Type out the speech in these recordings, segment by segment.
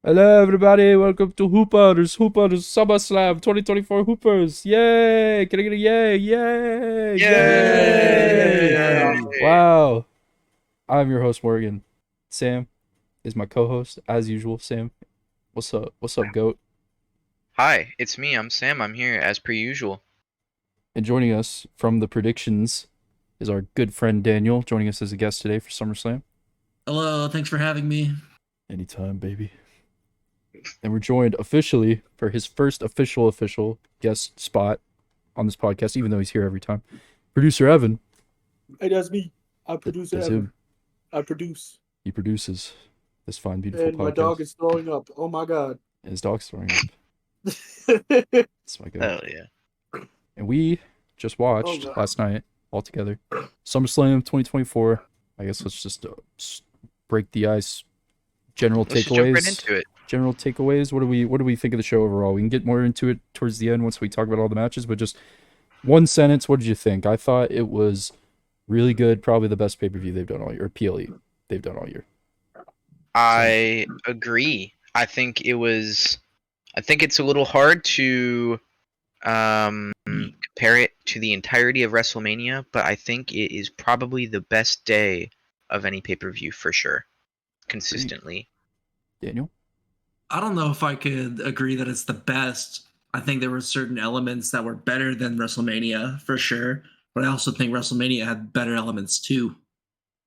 Hello, everybody. Welcome to Hoopers SummerSlam 2024 Hoopers. Yay! Can I get a yay? Yay! Yay! Yay! Wow. I'm your host, Morgan. Sam is my co-host, as usual. Sam, what's up? What's up, GOAT? Hi, it's me. I'm Sam. I'm here as per usual. And joining us from the predictions is our good friend Daniel, joining us as a guest today for SummerSlam. Hello, thanks for having me. Anytime, baby. And we're joined officially for his first official guest spot on this podcast, even though he's here every time. Producer Evan. Hey, that's me. I produce That's Evan. him. I produce. He produces this fine, beautiful And podcast. my dog is throwing up. Oh my god. And his dog's throwing up. That's my Oh god. yeah. And we just watched God. last night all together SummerSlam 2024. I guess let's just break the ice. General Let's just jump takeaways. right into it. General takeaways. What do we think of the show overall? We can get more into it towards the end once we talk about all the matches, but just one sentence, what did you think? I thought it was really good, probably the best pay-per-view they've done all year, or PLE they've done all year. I agree. I think it's a little hard to compare it to the entirety of WrestleMania, but I think it is probably the best day of any pay-per-view for sure. Consistently. Daniel? I don't know if I could agree that it's the best. I think there were certain elements that were better than WrestleMania for sure, but I also think WrestleMania had better elements too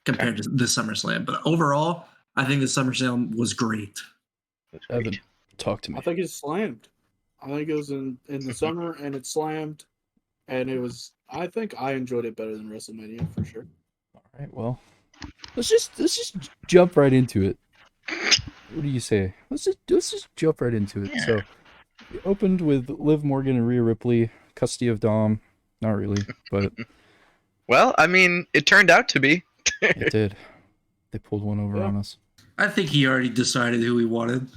compared to the SummerSlam. But overall, I think the SummerSlam was great. That's great. Evan, talk to me. I think it's slammed. I think it was in the summer and it slammed. And it was, I think I enjoyed it better than WrestleMania for sure. All right, well, let's just jump right into it. What do you say? Let's just jump right into it. Yeah. So, we opened with Liv Morgan and Rhea Ripley, custody of Dom. Not really, but Well, I mean, it turned out to be. it did. They pulled one over Yeah. on us. I think he already decided who he wanted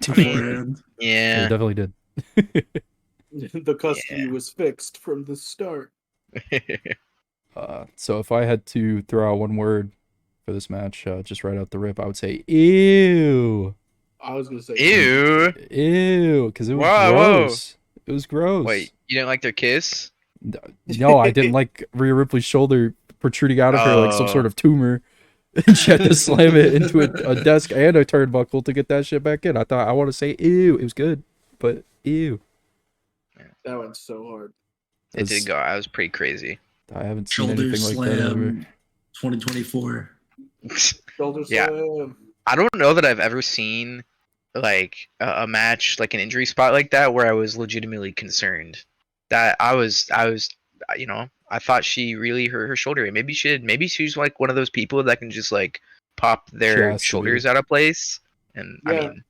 I mean, beforehand. They Yeah. definitely did. The custody Yeah. was fixed from the start. So if I had to throw out one word for this match, just right out the rip, I would say ew. I was going to say, Ew. Ew, because it was Whoa, whoa. gross. It was gross. Wait, you didn't like their kiss? No, I didn't like Rhea Ripley's shoulder protruding out of her like some Oh. sort of tumor. And she had to slam it into a desk and a turnbuckle to get that shit back in. I want to say ew. It was good, but ew. that went so hard. It did go. I was pretty crazy. I haven't seen Shoulder anything like that ever. slam 2024. Shoulder Yeah. slam. I don't know that I've ever seen like a match, like an injury spot like that, where I was legitimately concerned. That I was, you know, I thought she really hurt her shoulder. Maybe she's like one of those people that can just like pop She their has to be. shoulders out of place. And I Yeah. mean,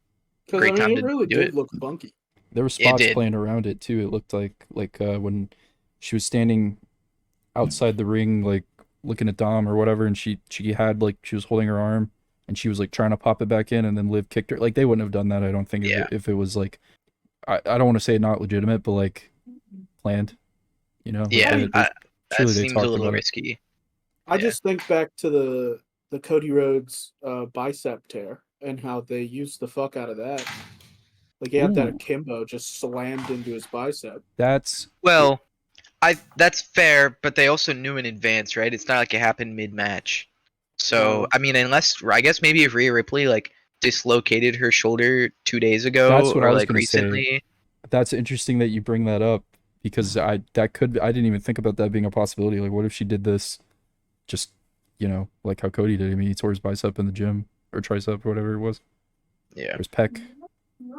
Because, Great time it to really do did it. look funky. There were spots did. playing around it too. It looked like when she was standing outside the ring, like looking at Dom or whatever, and she had like she was holding her arm and she was like trying to pop it back in, and then Liv kicked her. Like they wouldn't have done that, I don't think, Yeah. if it was like I don't want to say not legitimate, but like planned. You know? Like, yeah, that truly they seems a talked little about it. risky. I Yeah. just think back to the Cody Rhodes bicep tear and how they used the fuck out of that. Like he had that Ooh. akimbo just slammed into his bicep. That's Well, that's fair, but they also knew in advance, right? It's not like it happened mid-match. So, No. I mean, unless I guess maybe if Rhea Ripley like dislocated her shoulder 2 days ago That's what or I was like gonna say. recently. That's interesting that you bring that up, because I didn't even think about that being a possibility. Like, what if she did this just, like how Cody did? I mean, he tore his bicep in the gym, or tricep, or whatever it was, Yeah. or his pec.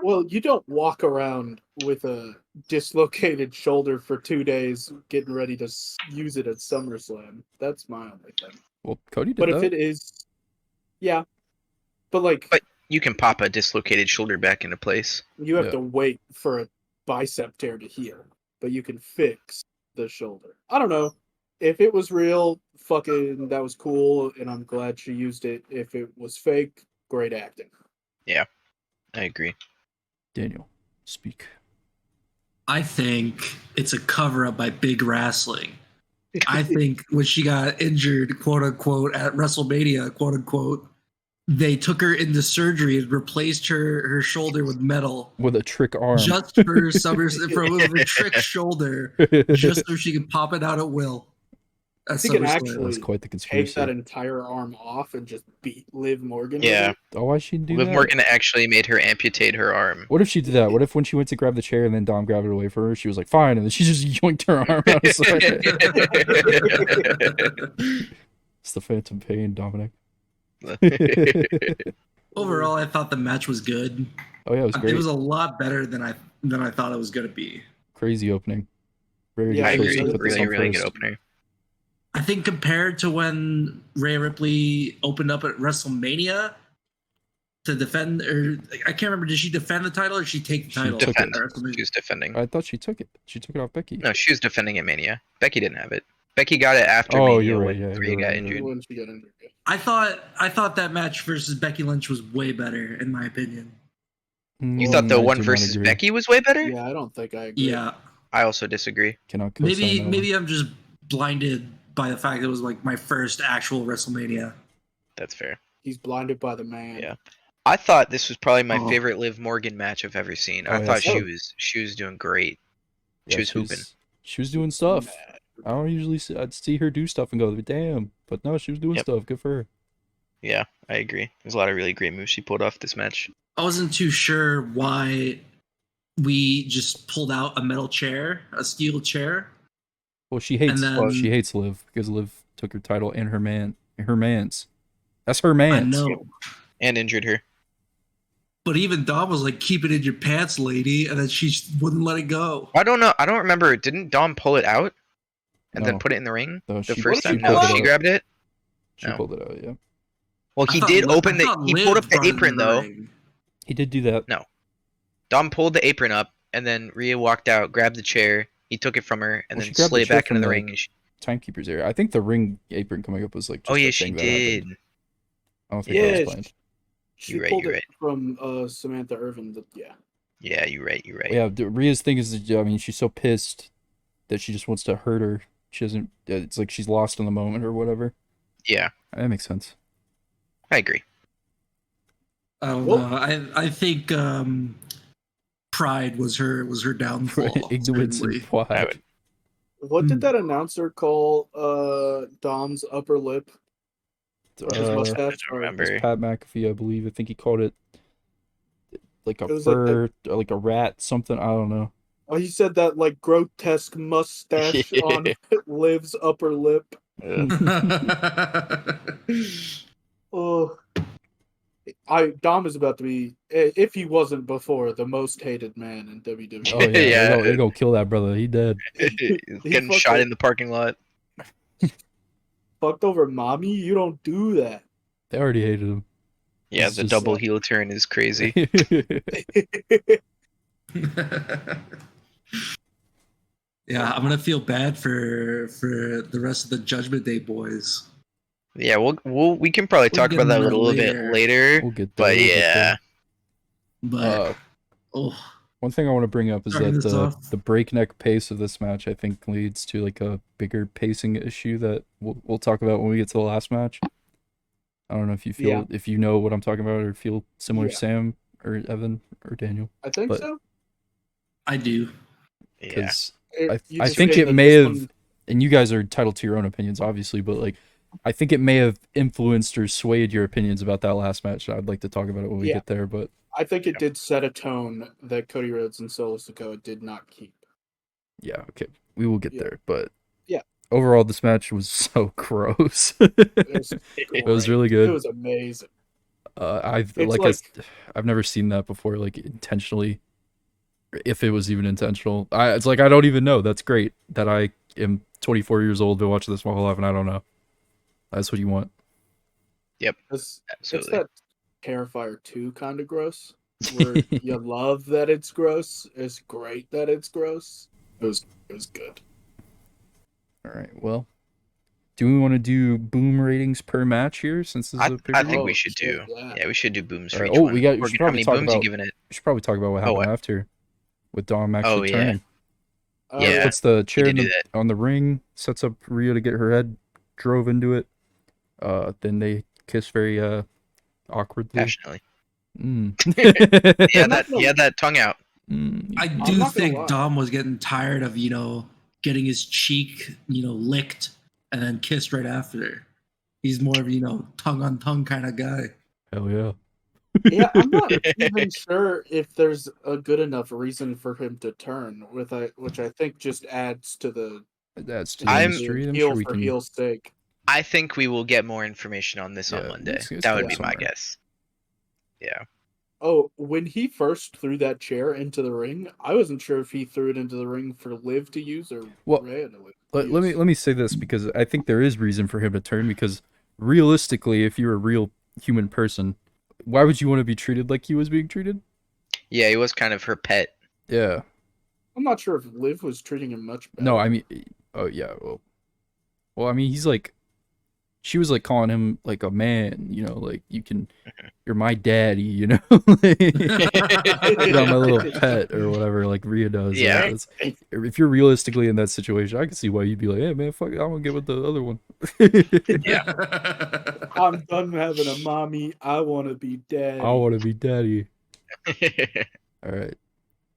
Well, you don't walk around with a dislocated shoulder for 2 days getting ready to use it at SummerSlam. That's my only thing. Well, Cody did But if that. it is, yeah. But like, But you can pop a dislocated shoulder back into place. you have Yeah. to wait for a bicep tear to heal, but you can fix the shoulder. I don't know. If it was real, fucking, that was cool, and I'm glad she used it. If it was fake, great acting. I agree. Daniel, speak. I think it's a cover up by Big Wrestling. I think when she got injured, quote unquote, at WrestleMania, quote unquote, they took her into surgery and replaced her shoulder with metal with a trick arm. just for a trick shoulder, just so she could pop it out at will. At She can SummerSlam. actually That's quite the take conspiracy. that entire arm off and just beat Liv Morgan. Yeah. With it. Oh, why she do Liv that? Morgan actually made her amputate her arm. What if she did that? What if when she went to grab the chair and then Dom grabbed it away from her, she was like, fine, and then she just yoinked her arm out of socket. It's the Phantom Pain, Dominic. Overall, I thought the match was good. Oh yeah, it was great. It was a lot better than I thought it was going to be. Crazy opening. Very Yeah, I good choice agree. to put this Really, on really first. good opener. I think compared to when Rhea Ripley opened up at WrestleMania to defend, or I can't remember, did she defend the title or did she take the She title? took at it. WrestleMania? She was defending. I thought she took it. She took it off Becky. No, she was defending at Mania. Becky didn't have it. Becky got it after Oh, Mania you're right, when yeah, Rhea you're got right, injured. When she got injured. Yeah. I thought that match versus Becky Lynch was way better, in my opinion. You thought the I one do not versus agree. Becky was way better? Yeah, I don't think I agree. Yeah, I also disagree. Cannot co-sign that one. maybe I'm just blinded by the fact that it was like my first actual WrestleMania. That's fair. He's blinded by the man. Yeah. I thought this was probably my Oh. favorite Liv Morgan match I've ever seen. Oh, I yeah, thought same. she was doing great. She was hooping. She was doing stuff. Mad. I don't usually see, I'd see her do stuff and go, damn. But no, she was doing Yep. stuff. Good for her. Yeah, I agree. There's a lot of really great moves she pulled off this match. I wasn't too sure why we just pulled out a metal chair, a steel chair. Well, she hates then- she hates Liv because Liv took her title and her man's. That's her I man's. know. And injured her. But even Dom was like, keep it in your pants, lady. And then she wouldn't let it go. I don't know. I don't remember. Didn't Dom pull it out and then No. put it in the ring? No, The she- first she time? pulled No, it she out. grabbed it? She No. pulled it out, yeah. Well, I he thought did Liv- open I the. thought He Liv pulled up the brought it in apron, the though. ring. He did do that. No. Dom pulled the apron up, and then Rhea walked out, grabbed the chair. He took it from her, and Well, she then grabbed the slid chair back into from the the- ring. And Timekeeper's area. I think the ring apron coming up was like just oh, yeah, a she thing that did. happened. I don't think Yeah, that was planned. She You're right, pulled you're it right. from Samantha Irvin. Yeah. Yeah, you're right. You're right. Yeah, Rhea's thing is, I mean, she's so pissed that she just wants to hurt her. She doesn't. It's like she's lost in the moment or whatever. Yeah, That makes sense. I agree. I don't Well- know. I think pride was her downfall. Ignorance and certainly. I pride. would- What did Hmm. that announcer call Dom's upper lip? Or his Uh, I mustache? don't Or- remember. Pat McAfee, I believe. I think he called it like a It was like fur, or like a rat, something. I don't know. Oh, he said that like grotesque mustache on Liv's upper lip. Oh, Dom is about to be, if he wasn't before, the most hated man in WWE. Oh yeah, Yeah. they go kill that brother. He dead. Getting fucking- shot in the parking lot. Fucked over mommy? You don't do that. They already hated him. Yeah, It's the just- double heel turn is crazy. Yeah, I'm gonna feel bad for the rest of the Judgment Day boys. Yeah, we can probably talk get about that a into that little bit later. later. We'll get there. But we'll get yeah, there. But oh, One thing I want to bring up is Starting that this off. the breakneck pace of this match, I think, leads to like a bigger pacing issue that we'll talk about when we get to the last match. I don't know if you feel Yeah. if you know what I'm talking about or feel similar, Yeah. Sam or Evan or Daniel, I think But- so. I do. yeah. because You I just think say it that may this have, one- and you guys are entitled to your own opinions, obviously, but like I think it may have influenced or swayed your opinions about that last match. I'd like to talk about it when we Yeah. get there, but I think it did set a tone that Cody Rhodes and Solo Sikoa did not keep. yeah, okay, we will get Yeah. there. But Yeah. overall, this match was so gross. It It was great. really good. It was amazing. I've It's like like- I've never seen that before, like intentionally, if it was even intentional. It's like I don't even know. That's great that I am 24 years old, been watching this my whole life, and I don't know. That's what you want. It's Absolutely. that Terrifier 2 kind of gross, where you love that it's gross. It's great that it's gross. It was good. All right. Well, do we want to do boom ratings per match here since this is a I pay-per-view? think Oh, we should shit, do. yeah. Yeah, we should do booms for Alright, each oh, one. we got- we Or should how probably many talk booms you about- giving it? We should probably talk about what happened what? after, with Dom actually yeah. turning. Yeah. Puts the chair did in do that. on the ring, sets up Rhea to get her head drove into it. Then they kiss very Awkwardly. passionately. Mm. He had that tongue out. I I'm do not gonna think lie. Dom was getting tired of, getting his cheek, licked and then kissed right after. He's more of, tongue on tongue kind of guy. Hell yeah. Yeah, I'm not even sure if there's a good enough reason for him to turn, which I think just adds to the That's to the I'm- mystery. I'm heel sure we for can. heel's sake. I think we will get more information on this on Yeah, Monday. it's That go would be my somewhere. guess. Yeah. Oh, when he first threw that chair into the ring, I wasn't sure if he threw it into the ring for Liv to use or Well, Rhea to Let use. me say this because I think there is reason for him to turn because realistically, if you're a real human person, why would you want to be treated like he was being treated? Yeah, he was kind of her pet. Yeah. I'm not sure if Liv was treating him much better. No, I mean, oh yeah. Well, I mean, she was like calling him like a man, like you're my daddy, like, you're my little pet or whatever, like Rhea does. Yeah. If you're realistically in that situation, I can see why you'd be like, hey man, fuck it, I'm gonna get with the other one. I'm done having a mommy. I want to be daddy. I want to be daddy. All right.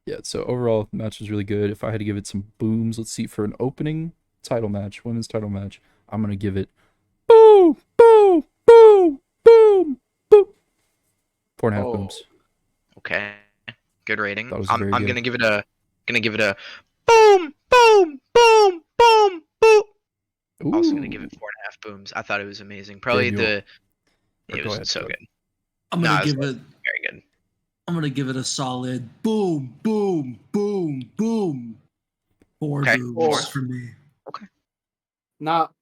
Yeah, so overall, match was really good. If I had to give it some booms, let's see, for an opening title match, women's title match, I'm going to give it boom, boom, boom, boom, boom. 4.5 booms. Okay. Good rating. That was I'm very I'm good. gonna give it a boom, boom, boom, boom, boom. Also gonna give it 4.5 booms. I thought it was amazing. Probably Daniel. it Go was ahead, so go good. I'm No, gonna it was give it. very good. I'm gonna give it a solid boom, boom, boom, boom. 4 Okay. booms for me. Not,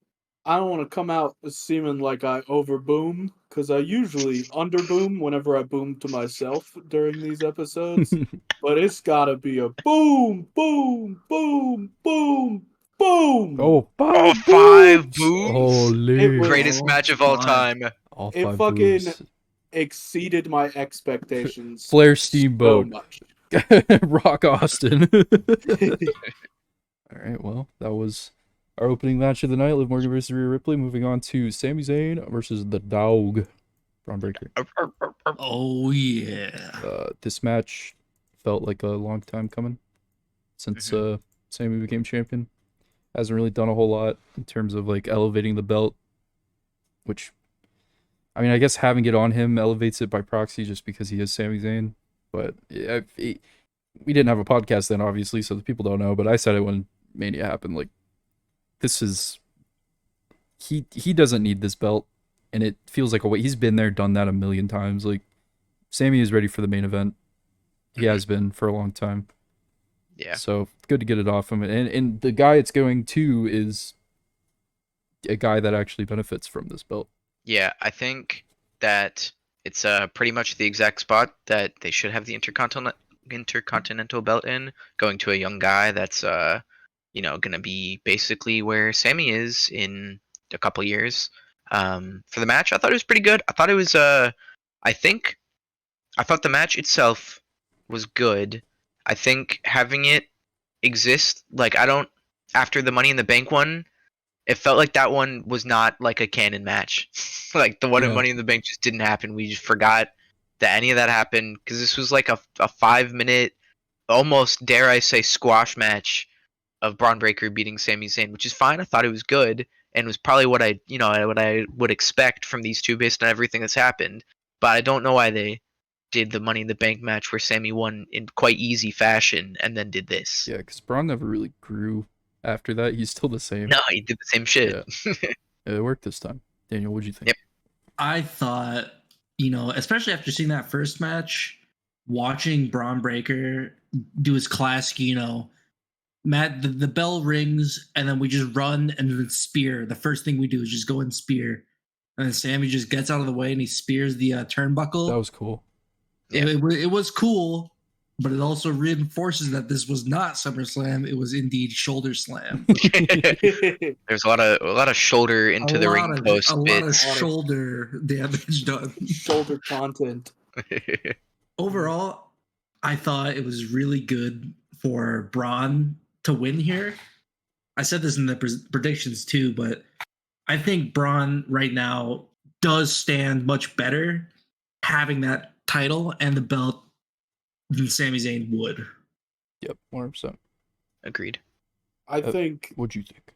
I don't want to come out seeming like I overboom because I usually underboom whenever I boom to myself during these episodes. But it's gotta be a boom, boom, boom, boom, boom. Oh, Oh, 5 5 booms. booms? Holy. It was- Greatest match of all time. All It 5 fucking booms. exceeded my expectations. Flair so Steamboat. much. Rock Austin. All right, well, that was our opening match of the night. Liv Morgan versus Rhea Ripley. Moving on to Sami Zayn versus the Dog, Braun Breaker. Oh yeah. This match felt like a long time coming since Sami became champion. Hasn't really done a whole lot in terms of like elevating the belt, which, I mean, I guess having it on him elevates it by proxy just because he is Sami Zayn. But we didn't have a podcast then, obviously, so the people don't know. But I said it when Mania happened. Like, this is he doesn't need this belt, and it feels like a way. He's been there, done that a million times. Like, Sami is ready for the main event. He has been for a long time. Yeah. So good to get it off him. And the guy it's going to is a guy that actually benefits from this belt. Yeah, I think that it's pretty much the exact spot that they should have the intercontinental belt in, going to a young guy that's gonna be basically where Sammy is in a couple years. For the match, I thought it was pretty good. I thought it was I thought the match itself was good. I think having it exist, like, after the Money in the Bank one, it felt like that one was not like a canon match. Like, the one at Yeah. Money in the Bank just didn't happen. We just forgot that any of that happened because this was like a 5 minute, almost dare I say, squash match of Braun Breaker beating Sami Zayn, which is fine. I thought it was good and was probably what I would expect from these two based on everything that's happened. But I don't know why they did the Money in the Bank match where Sami won in quite easy fashion and then did this. Yeah, because Braun never really grew after that. He's still the same. No, he did the same shit. It worked this time. Daniel, what'd you think? Yep. I thought, especially after seeing that first match, watching Braun Breaker do his classic, Matt, the bell rings and then we just run and then spear. The first thing we do is just go and spear. And then Sammy just gets out of the way and he spears the turnbuckle. That was cool. Yeah. It was cool, but it also reinforces that this was not SummerSlam. It was indeed Shoulder Slam. There's a lot of shoulder into the ring post a lot of bits. shoulder damage done. Shoulder content. Overall, I thought it was really good for Braun to win here. I said this in the predictions too, but I think Braun right now does stand much better having that title and the belt than Sami Zayn would. Yep, 100%. Agreed. I think What'd you think?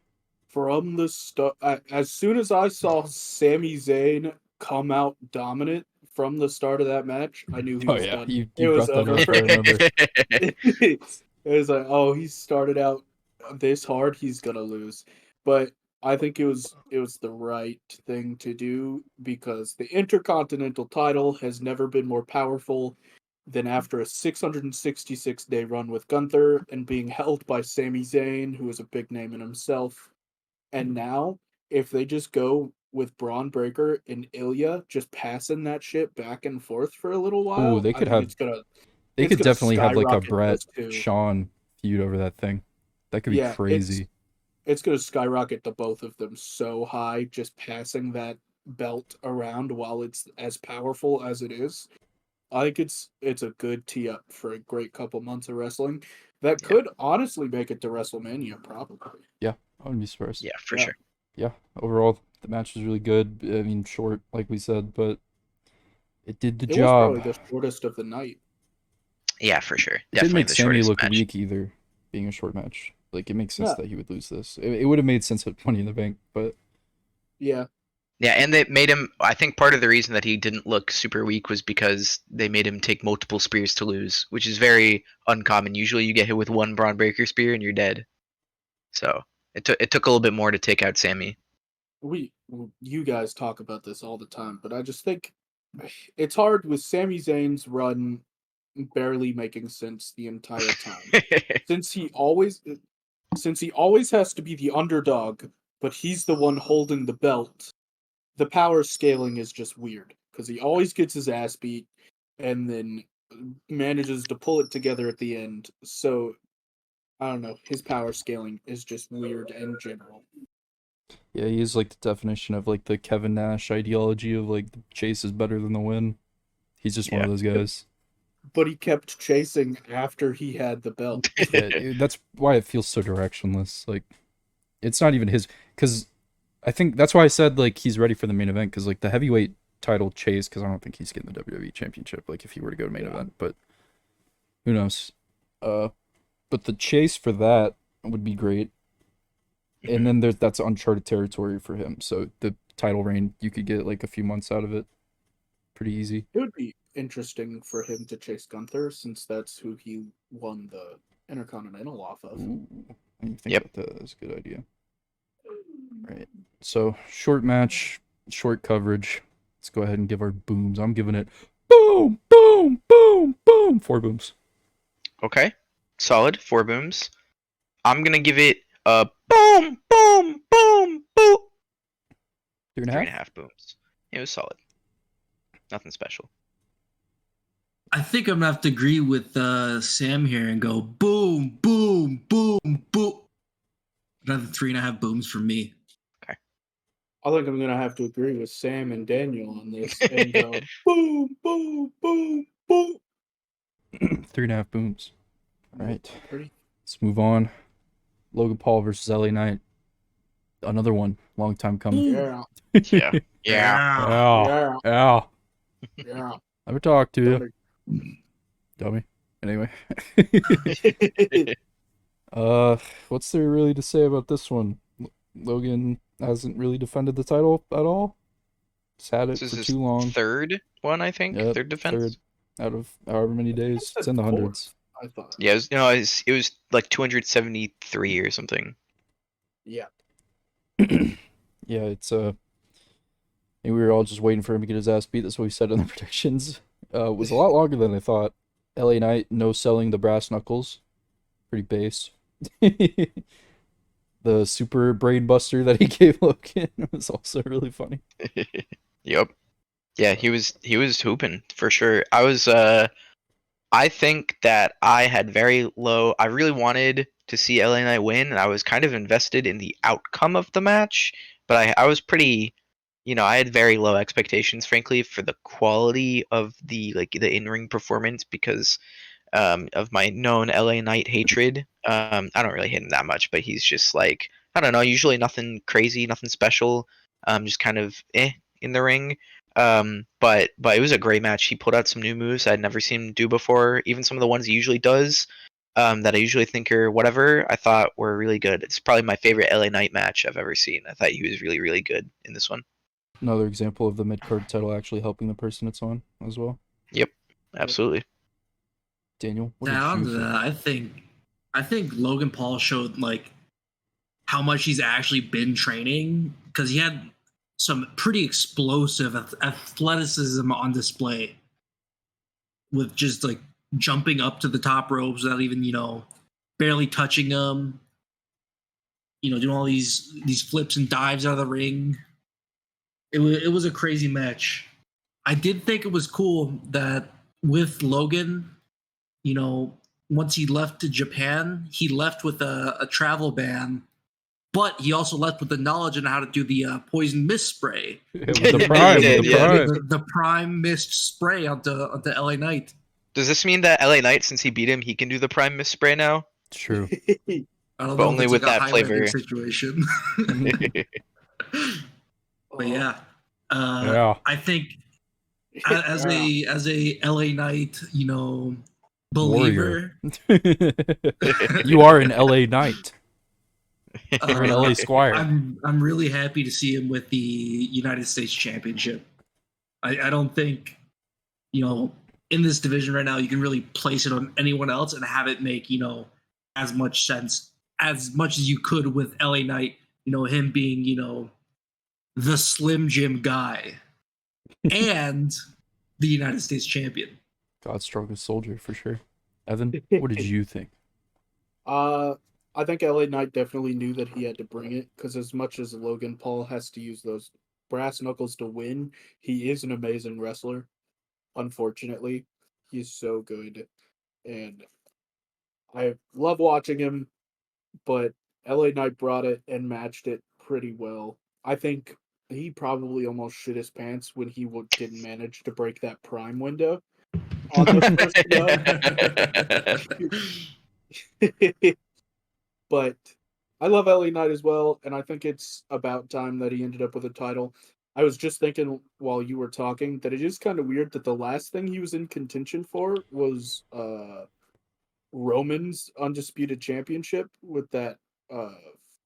from the start, as soon as I saw Sami Zayn come out dominant from the start of that match, I knew he Oh was yeah, done. you It was brought that over up. for I him. remember. It was like, oh, he started out this hard, he's gonna lose. But I think it was the right thing to do because the Intercontinental title has never been more powerful than after a 666-day run with Gunther and being held by Sami Zayn, who is a big name in himself. And now, if they just go with Braun Breaker and Ilya just passing that shit back and forth for a little Ooh, while, they I could think have. They it's could gonna definitely have like a skyrocket Brett those two. Sean feud over that thing. That could be Yeah, crazy. it's gonna skyrocket the both of them so high, just passing that belt around while it's as powerful as it is. I think it's a good tee up for a great couple months of wrestling that Yeah. could honestly make it to WrestleMania, probably. Yeah, I wouldn't be surprised. Yeah, for Yeah. sure. Yeah, overall the match was really good. I mean, short, like we said, but it did the It was job. probably the shortest of the night. Yeah, for sure. It didn't Definitely make the Sammy shortest look match. weak either, being a short match. Like it makes sense No. that he would lose this. It would have made sense at Money in the Bank, but Yeah. Yeah, and they made him. I think part of the reason that he didn't look super weak was because they made him take multiple spears to lose, which is very uncommon. Usually, you get hit with one Braun Breaker spear and you're dead. So it took a little bit more to take out Sammy. You guys talk about this all the time, but I just think it's hard with Sami Zayn's run barely making sense the entire time. Since he always has to be the underdog, but he's the one holding the belt. The power scaling is just weird because he always gets his ass beat and then manages to pull it together at the end. So I don't know. His power scaling is just weird in general. yeah, he is like the definition of like the Kevin Nash ideology of like the chase is better than the win. He's just one Yeah. of those guys. But he kept chasing after he had the belt. Yeah, that's why it feels so directionless. Like it's not even his, because I think that's why I said like he's ready for the main event, because like the heavyweight title chase, because I don't think he's getting the WWE championship like if he were to go to main event, but who knows. But the chase for that would be great, and then that's uncharted territory for him, so the title reign, you could get like a few months out of it pretty easy. It would be interesting for him to chase Gunther since that's who he won the Intercontinental off of. Ooh, I didn't think Yep. about that. That's a good idea. Right. So short match, short coverage. Let's go ahead and give our booms. I'm giving it boom, boom, boom, boom. 4 booms. Okay, solid 4 booms. I'm gonna give it a boom, boom, boom, boom. 3.5. 3.5 booms. It was solid. Nothing special. I think I'm gonna have to agree with Sam here and go boom, boom, boom, boom. Another 3.5 booms for me. I think I'm gonna have to agree with Sam and Daniel on this and go boom, boom, boom, boom. 3.5 booms. All right. Pretty. Let's move on. Logan Paul versus LA Knight. Another one. Long time coming. Yeah, Yeah. Yeah. Yeah. yeah, Yeah. yeah. Never talk to you. Dummy. Anyway. What's there really to say about this one? Logan hasn't really defended the title at all. He's had it This is for his too long. third one, I think. Yep, Third defense. third out of however many days. It's in the hundreds. I thought. Yeah, it was like 273 or something. Yeah. Yeah, it's we were all just waiting for him to get his ass beat. That's what we said in the predictions. It was a lot longer than I thought. LA Knight no selling the brass knuckles. Pretty base. The super brain buster that he gave Logan was also really funny. Yep. Yeah, he was hooping for sure. I think that I had very low. I really wanted to see LA Knight win, and I was kind of invested in the outcome of the match. But I was pretty, I had very low expectations, frankly, for the quality of the in-ring performance because of my known LA Knight hatred. I don't really hate him that much, but he's just like, I don't know. Usually nothing crazy, nothing special. Just kind of in the ring. But it was a great match. He pulled out some new moves I'd never seen him do before. Even some of the ones he usually does, that I usually think are whatever, I thought were really good. It's probably my favorite LA Knight match I've ever seen. I thought he was really, really good in this one. Another example of the mid-card title actually helping the person it's on as well. Yep, absolutely. Daniel, what did Now, you think? I think Logan Paul showed like how much he's actually been training, because he had some pretty explosive athleticism on display with just like jumping up to the top ropes without even, barely touching them. Doing all these flips and dives out of the ring. It was a crazy match. I did think it was cool that with Logan, once he left to Japan, he left with a travel ban, but he also left with the knowledge on how to do the poison mist spray. The prime, did, the yeah. prime. The prime mist spray onto LA Knight. Does this mean that LA Knight, since he beat him, he can do the Prime Mist spray now? It's true. I don't But know only if it's with like a that flavor. Highlander situation. But yeah, Yeah. I think as a LA Knight, believer, You are an LA Knight. You're an LA Squire. I'm really happy to see him with the United States Championship. I don't think, in this division right now, you can really place it on anyone else and have it make, as much sense as much as you could with LA Knight, him being, the Slim Jim guy and the United States champion. God's strongest soldier for sure. Evan, what did you think? I think LA Knight definitely knew that he had to bring it, because as much as Logan Paul has to use those brass knuckles to win, he is an amazing wrestler. Unfortunately, he's so good, and I love watching him. But LA Knight brought it and matched it pretty well. I think he probably almost shit his pants when he didn't manage to break that prime window on the first go. But I love LA Knight as well, and I think it's about time that he ended up with a title. I was just thinking while you were talking that it is kind of weird that the last thing he was in contention for was Roman's Undisputed Championship with that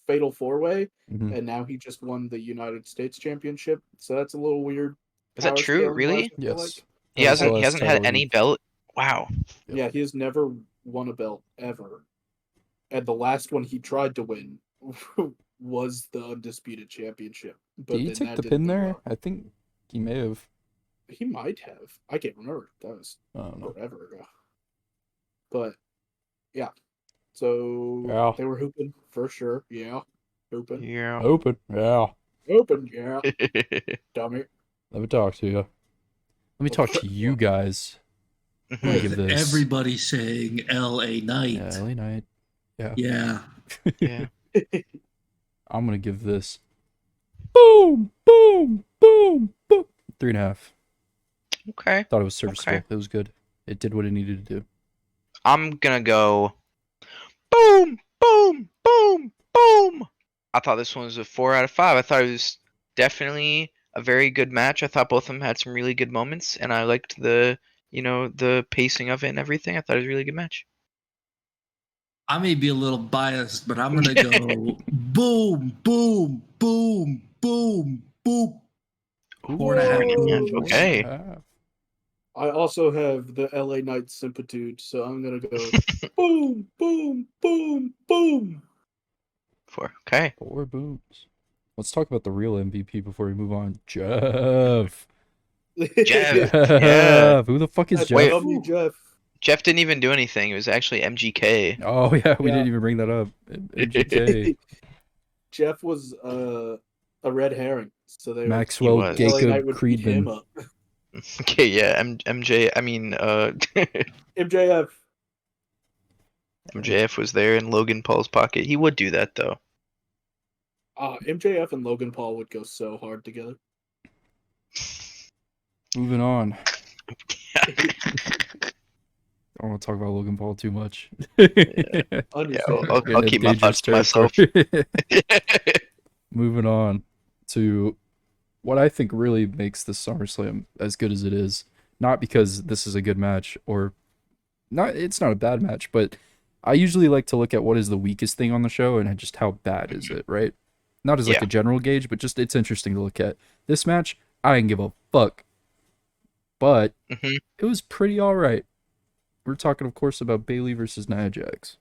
Fatal 4-Way, Mhm. and now he just won the United States Championship. So that's a little weird. Is that power true? scaling Really? wise, I feel Yes. He That was the hasn't last had title any he- belt. Wow. Yeah, he has never won a belt ever. And the last one he tried to win was the Undisputed Championship. But Did he then take that the didn't pin go there? well. I think he may have. He might have. I can't remember. That was I don't know. forever ago. But yeah. So Yeah. they were hooping for sure. Yeah. Hooping. Yeah. Open. Yeah. Hooping, yeah. Dummy. Let me talk to you. Let me talk to you guys. Let me give With this. everybody saying LA Knight. Yeah, LA Knight. Yeah. Yeah. I'm gonna give this. Boom, boom, boom, boom. 3.5. Okay. Thought it was serviceable. Okay. It was good. It did what it needed to do. I'm gonna go boom, boom, boom, boom. I thought this one was a 4 out of 5. I thought it was definitely a very good match. I thought both of them had some really good moments, and I liked the pacing of it and everything. I thought it was a really good match. I may be a little biased, but I'm gonna go boom, boom, boom, boom, boom. 4.5 booms. Okay. 4.5. I also have the LA Knight sympatitude, so I'm gonna go boom, boom, boom, boom. 4. Okay. 4 booms. Let's talk about the real MVP before we move on. Jeff. Jeff. Yeah. Who the fuck is That's Jeff? W Jeff. Jeff didn't even do anything. It was actually MGK. Oh yeah, we Yeah. didn't even bring that up. MGK. Jeff was a red herring, so they Maxwell was. LA Knight Jacob would beat him Creedman. up. Okay, yeah, MJ. I mean, MJF. MJF was there in Logan Paul's pocket. He would do that though. MJF and Logan Paul would go so hard together. Moving on. I don't want to talk about Logan Paul too much. Yeah, Understand. I'll keep my thoughts to myself. Moving on to what I think really makes this SummerSlam as good as it is, not because this is a good match or not, it's not a bad match, but I usually like to look at what is the weakest thing on the show and just how bad is it, right? Not as like Yeah. a general gauge, but just it's interesting to look at. This match, I didn't give a fuck, but Mhm. it was pretty all right. We're talking, of course, about Bailey versus Nia Jax.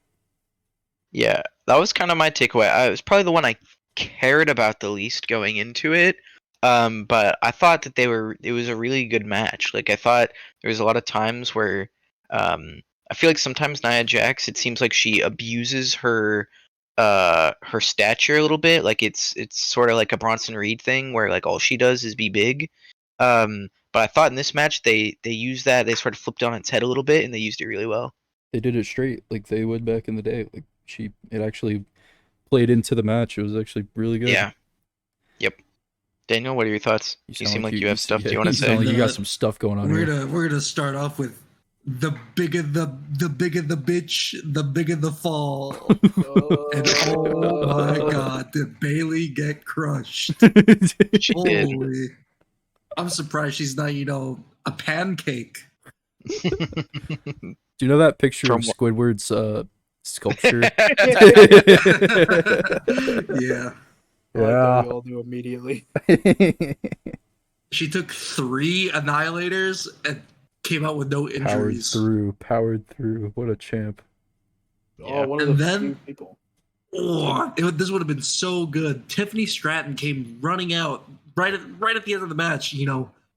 Yeah, that was kind of my takeaway. It was probably the one I cared about the least going into it. But I thought that it was a really good match. Like I thought there was a lot of times where I feel like sometimes Nia Jax, it seems like she abuses her stature a little bit. Like it's sort of like a Bronson Reed thing where like all she does is be big. But I thought in this match they used that, they sort of flipped it on its head a little bit and they used it really well. They did it straight, like they would back in the day. Like it actually played into the match. It was actually really good. Yeah. Yep. Daniel, what are your thoughts? You You sound seem like like you have stuff yeah, you want to sound say. like you got some stuff going on here. We're gonna start off with the bigger the bigger the bitch, the bigger the fall. And oh my god, did Bailey get crushed? She did. Holy! I'm surprised she's not, a pancake. Do you know that picture From of Squidward's sculpture? Yeah. I like that we all knew immediately. She took 3 annihilators and came out with no injuries. Powered through. What a champ. Oh, one of And the then- few people. Oh, this would have been so good. Tiffany Stratton came running out right at the end of the match,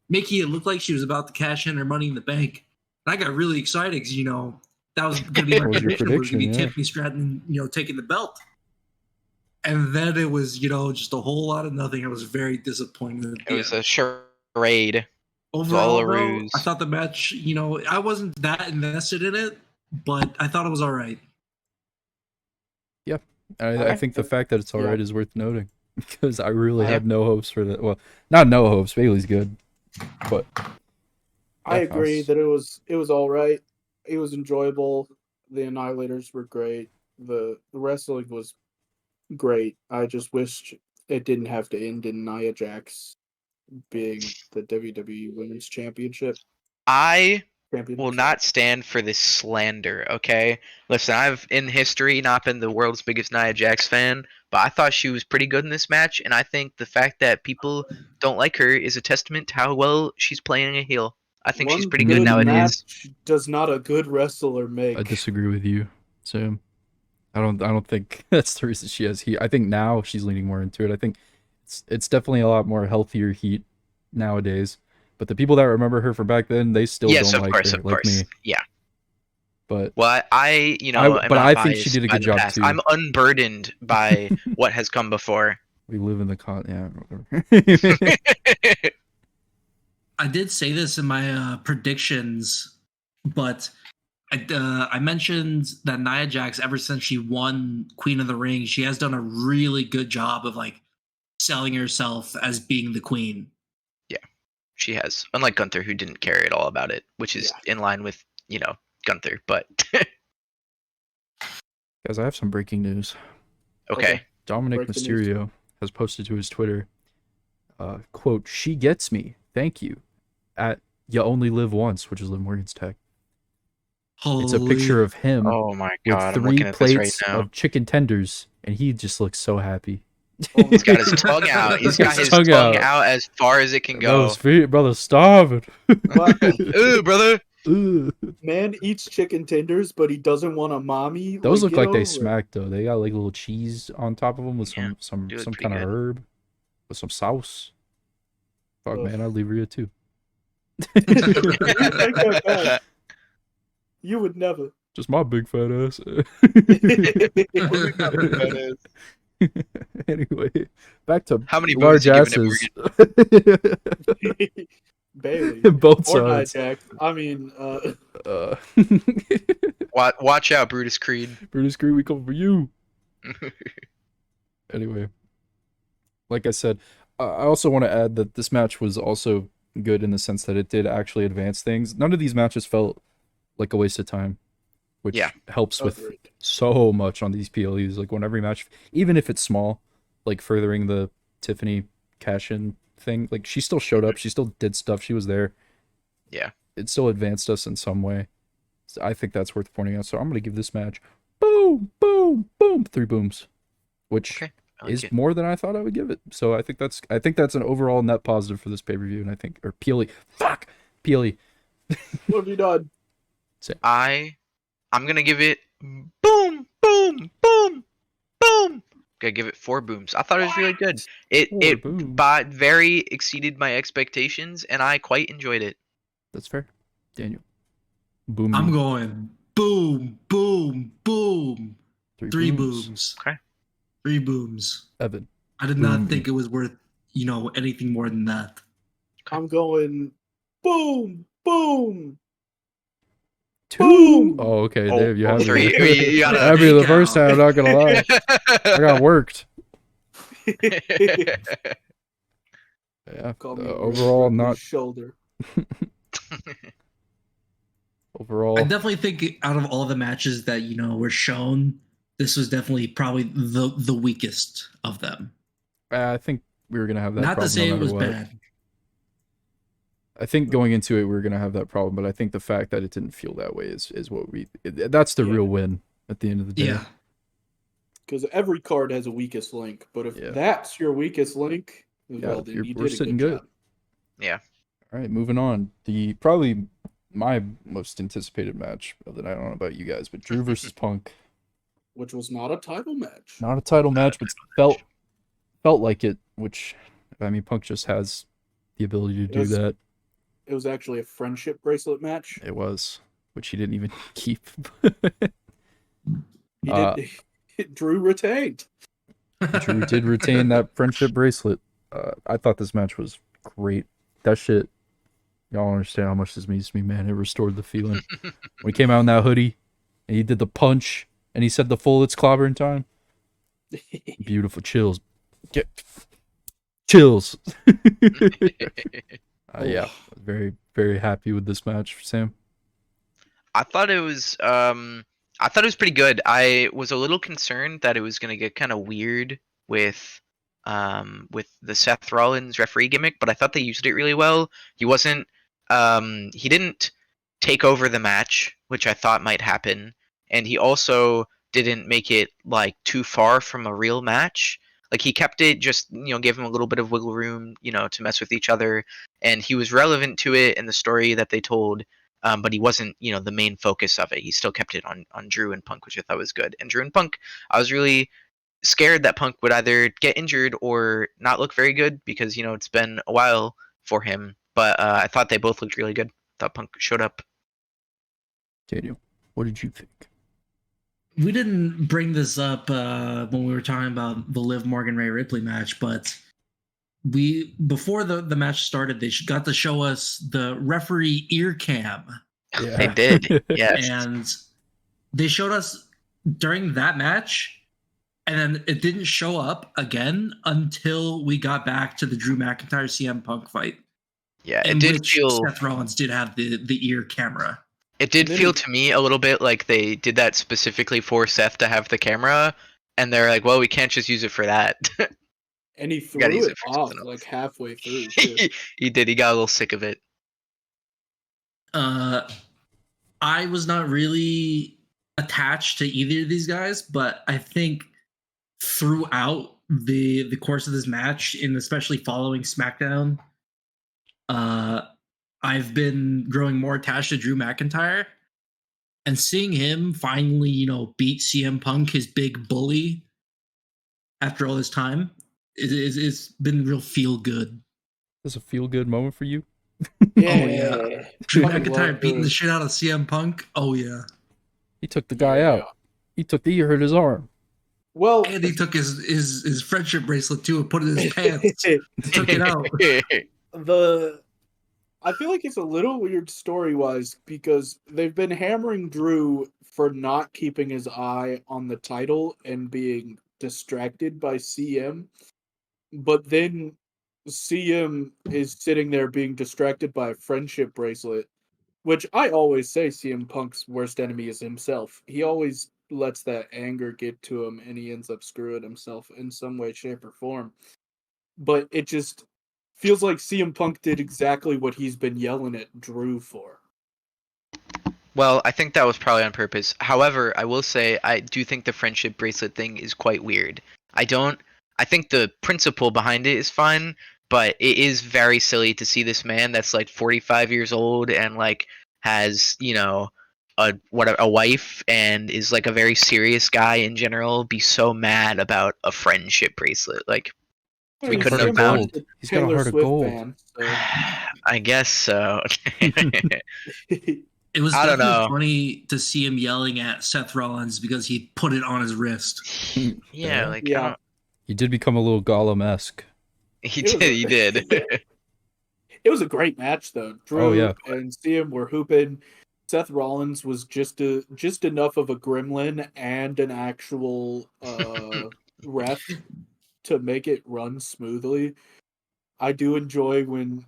making it look like she was about to cash in her Money in the Bank. And I got really excited because, that was going to be my What was your prediction. It was going to be prediction, yeah. Tiffany Stratton, taking the belt. And then it was, just a whole lot of nothing. I was very disappointed. It was a charade. Overall, all a though, ruse. I thought the match, I wasn't that invested in it, but I thought it was all right. I think the fact that it's Yeah. alright is worth noting. Because I really Yeah. had no hopes for that. Well, not no hopes. Bailey's good. But I Yeah, agree that it was all right. It was enjoyable. The Annihilators were great. The wrestling was great. I just wished it didn't have to end in Nia Jax being the WWE Women's Championship. I Champion. will not stand for this slander, okay? Listen, I've in history not been the world's biggest Nia Jax fan, but I thought she was pretty good in this match, and I think the fact that people don't like her is a testament to how well she's playing a heel. I think she's One pretty good good nowadays. match does not a good wrestler make. I disagree with you, Sam. I don't think that's the reason she has heat. I think now she's leaning more into it. I think it's definitely a lot more healthier heat nowadays. But the people that remember her from back then, they still Yes, don't of like course, her, of like course. me. Yeah. But Well, I am but not I think she biased did a by good the job past. too. I'm unburdened by what has come before. we live in the whatever. I did say this in my predictions, but I mentioned that Nia Jax, ever since she won Queen of the Ring, she has done a really good job of selling herself as being the queen. She has, unlike Gunther, who didn't care at all about it, which is in line with Gunther. But Guys, I have some breaking news. okay. Dominic Break the news. Mysterio has posted to his Twitter, quote, "She gets me. Thank you." At You Only Live Once, which is Liv Morgan's tag. Holy, It's a picture of him Oh my with god, I'm 3 looking at this right plates now. of chicken tenders, and he just looks so happy. He's got his tongue out. He's got his tongue out as far as it can go. Those feet, brother, starving. What? Ooh, brother. Ugh. Man eats chicken tenders, but he doesn't want a mommy. Those look get like they over it. smack though. They got like little cheese on top of them with Yeah, some do look some pretty kind of good. herb with some sauce. Fuck Ugh. man, I'd leave Rhea too. You think I'm bad? You would never. Just my big fat ass. Anyway, back to How many large booties you asses. Bailey. Both Or Nia sides. Jax. I mean, Uh, Watch out, Brutus Creed. Brutus Creed, we come for you. Anyway, like I said, I also want to add that this match was also good in the sense that it did actually advance things. None of these matches felt like a waste of time, which Yeah. helps with agreed. so much on these PLEs. Like when every match, even if it's small, like furthering the Tiffany cash in thing. Like she still showed up, she still did stuff, she was there. Yeah. It still advanced us in some way. So I think that's worth pointing out. So I'm gonna give this match boom, boom, boom, 3 booms, which Okay. I like is it. more than I thought I would give it. So I think that's an overall net positive for this pay per view, and I think or PLE, fuck PLE. What have you done? I'm gonna give it boom, boom, boom, boom. Gonna give it 4 booms. I thought it was really good. It 4 it booms. but very exceeded my expectations, and I quite enjoyed it. That's fair. Daniel, boom. I'm me. going boom, boom, boom. 3 3 booms. booms. Okay. 3 booms. Evan, I did Boom not me. think it was worth, anything more than that. I'm going boom, boom, 2. boom. Oh, okay, Oh, Dave, you have 3. me. You gotta. Happy the Fake first out. time. Not gonna lie, I got worked. Yeah. Call me Overall, Ripley's not shoulder. I overall. definitely think out of all the matches that were shown, this was definitely probably the weakest of them. I think we were gonna have that Not to problem say no it matter was what. bad. I think going into it we were gonna have that problem, but I think the fact that it didn't feel that way is what that's the Yeah. real win at the end of the day. Yeah. Because every card has a weakest link, but if Yeah. that's your weakest link, well, then you we're did a sitting good good. job. Yeah. All right, moving on. Probably my most anticipated match of the night. I don't know about you guys, but Drew versus Punk. Which was not a title match. Not a title match, but felt like it. Which, I mean, Punk just has the ability to do that. It was actually a friendship bracelet match. It was, which he didn't even keep. He did. Drew retained. Drew did retain that friendship bracelet. I thought this match was great. That shit, y'all don't understand how much this means to me, man. It restored the feeling. When he came out in that hoodie, and he did the punch, and he said the full "it's clobbering time." Beautiful chills. Get chills. Yeah, very very happy with this match, Sam. I thought it was pretty good. I was a little concerned that it was gonna get kind of weird with the Seth Rollins referee gimmick, but I thought they used it really well. He didn't take over the match, which I thought might happen, and he also didn't make it like too far from a real match. Like he kept it just, gave him a little bit of wiggle room, to mess with each other, and he was relevant to it and the story that they told. But he wasn't, the main focus of it. He still kept it on Drew and Punk, which I thought was good. And Drew and Punk, I was really scared that Punk would either get injured or not look very good because it's been a while for him. But I thought they both looked really good. Thought Punk showed up. Daniel, what did you think? We didn't bring this up when we were talking about the Liv Morgan Ray Ripley match, but before the match started, they got to show us the referee ear cam. Yeah. They did, yes. And they showed us during that match, and then it didn't show up again until we got back to the Drew McIntyre CM Punk fight. Yeah, in it did which feel. Seth Rollins did have the ear camera. It did feel to me a little bit like they did that specifically for Seth to have the camera, and they're like, "Well, we can't just use it for that." And he Gotta threw use it it for off something else. like halfway through. Too. He did. He got a little sick of it. I was not really attached to either of these guys, but I think throughout the course of this match, and especially following SmackDown, I've been growing more attached to Drew McIntyre, and seeing him finally, beat CM Punk, his big bully, after all this time, it's been real feel good. This is a feel good moment for you. Yeah. Oh yeah, Drew Fucking McIntyre love beating Drew. the shit out of CM Punk. Oh yeah, He took the guy out. He hurt his arm. Well, and he took his friendship bracelet too and put it in his pants. Took it out. I feel like it's a little weird story-wise because they've been hammering Drew for not keeping his eye on the title and being distracted by CM. But then CM is sitting there being distracted by a friendship bracelet, which I always say CM Punk's worst enemy is himself. He always lets that anger get to him and he ends up screwing himself in some way, shape, or form. But it just feels like CM Punk did exactly what he's been yelling at Drew for. Well, I think that was probably on purpose. However, I will say I do think the friendship bracelet thing is quite weird. I think the principle behind it is fine, but it is very silly to see this man that's like 45 years old and like has, a wife and is like a very serious guy in general be so mad about a friendship bracelet. Like we He's couldn't heart have of found gold. He's got a heart of Swift gold. fan, so. I guess so. It was I don't definitely know. funny to see him yelling at Seth Rollins because he put it on his wrist. Yeah, like Yeah. He did become a little Gollum-esque. he It was did. He did. It was a great match, though. Drew Oh, yeah. and CM were hooping. Seth Rollins was just enough of a gremlin and an actual ref to make it run smoothly. I do enjoy when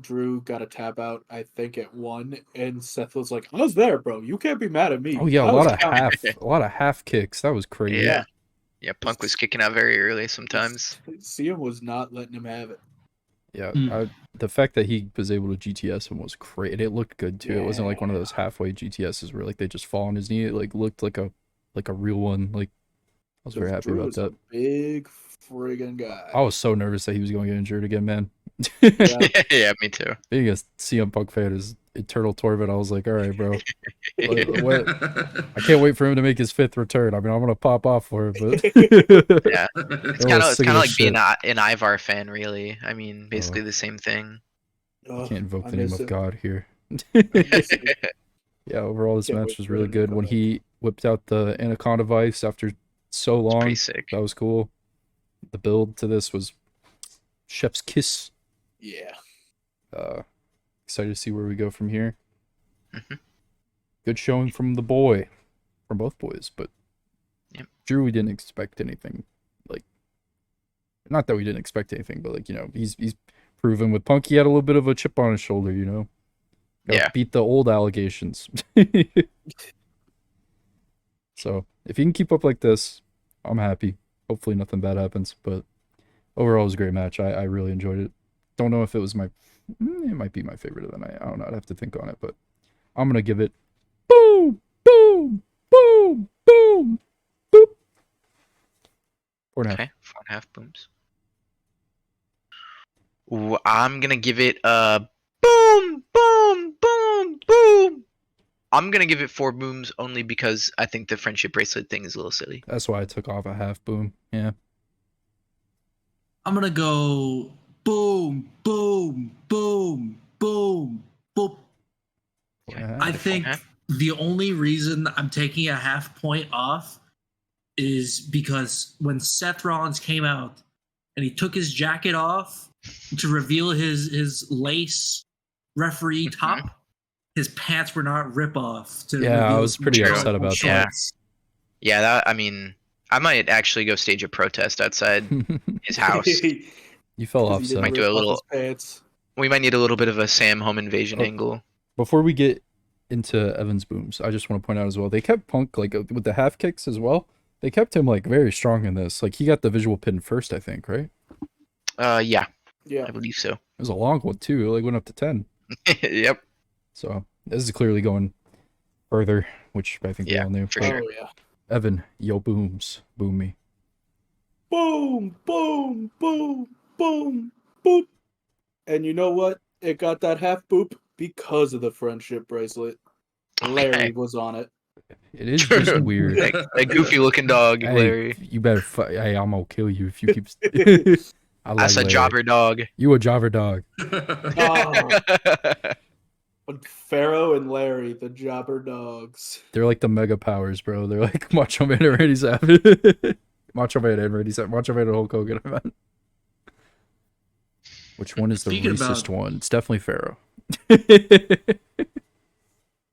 Drew got a tap out, I think at 1, and Seth was like, I was there, bro. You can't be mad at me. Oh yeah, I a was lot of counting." half kicks. That was crazy. Yeah. Yeah, Punk was kicking out very early sometimes. CM was not letting him have it. Yeah, Mm. the fact that he was able to GTS him was great, and it looked good too. It wasn't like one of those halfway GTSs where like they just fall on his knee. It like looked like a real one. Like I was very happy Drew about was that. a big friggin' guy. I was so nervous that he was going to get injured again, man. Yeah. Yeah, me too. Being a CM Punk fan is eternal torment. I was like, all right, bro. What? I can't wait for him to make his 5th return. I mean, I'm gonna pop off for it, but Yeah. It's kind of like being an Ivar fan, really. I mean, basically the same thing. Oh, can't invoke I the name miss of it. God here. I miss it. Yeah, overall this Can't match wait was for really him to good. come When back. he whipped out the Anaconda Vice after so It's long, pretty sick. that was cool. The build to this was chef's kiss. Yeah. Excited to see where we go from here. Mhm. Good showing from from both boys, but Yep. Drew, we didn't expect anything. Like, not that we didn't expect anything, but like he's proven with Punk he had a little bit of a chip on his shoulder. Gotta Yeah. beat the old allegations. So if he can keep up like this, I'm happy. Hopefully nothing bad happens. But overall, it was a great match. I really enjoyed it. Don't know if it was it might be my favorite of the night. I don't know. I'd have to think on it, but I'm gonna give it boom, boom, boom, boom, boop. 4.5. Okay, 4.5 booms. Ooh, I'm gonna give it a boom, boom, boom, boom. I'm gonna give it 4 booms only because I think the friendship bracelet thing is a little silly. That's why I took off a half boom. Yeah. I'm gonna go boom, boom, boom, boom, boop. Yeah. I think the only reason I'm taking a half point off is because when Seth Rollins came out and he took his jacket off to reveal his lace referee top, his pants were not rip off. Yeah, I was pretty upset about that. Yeah, that, I mean, I might actually go stage a protest outside his house. You fell off, He so didn't Might do rip a off little- his pants. We might need a little bit of a Sam home invasion angle. before we get into Evan's booms, I just want to point out as well, they kept Punk like with the half kicks as well. They kept him like very strong in this. Like he got the visual pin first, I think, right? Yeah, Yeah. I believe so. It was a long one too. It like went up to 10. Yep. So this is clearly going further, which I think we Yeah, all knew. for But sure. Oh yeah. Evan, yo booms, boom me. Boom, boom, boom, boom, boop. And you know what? It got that half boop because of the friendship bracelet. Larry Okay. was on it. It is just weird. That goofy looking dog, Hey, Larry. you better hey, I'm gonna kill you if you keep I like That's a Larry. jobber dog. You a jobber dog. Oh, Pharaoh and Larry, the jobber dogs. They're like the mega powers, bro. They're like Macho Man and Randy Savage. Macho Man and Randy Savage. Macho Man and Hulk Hogan, I meant. Which one is the Speaking racist about- one? It's definitely Pharaoh.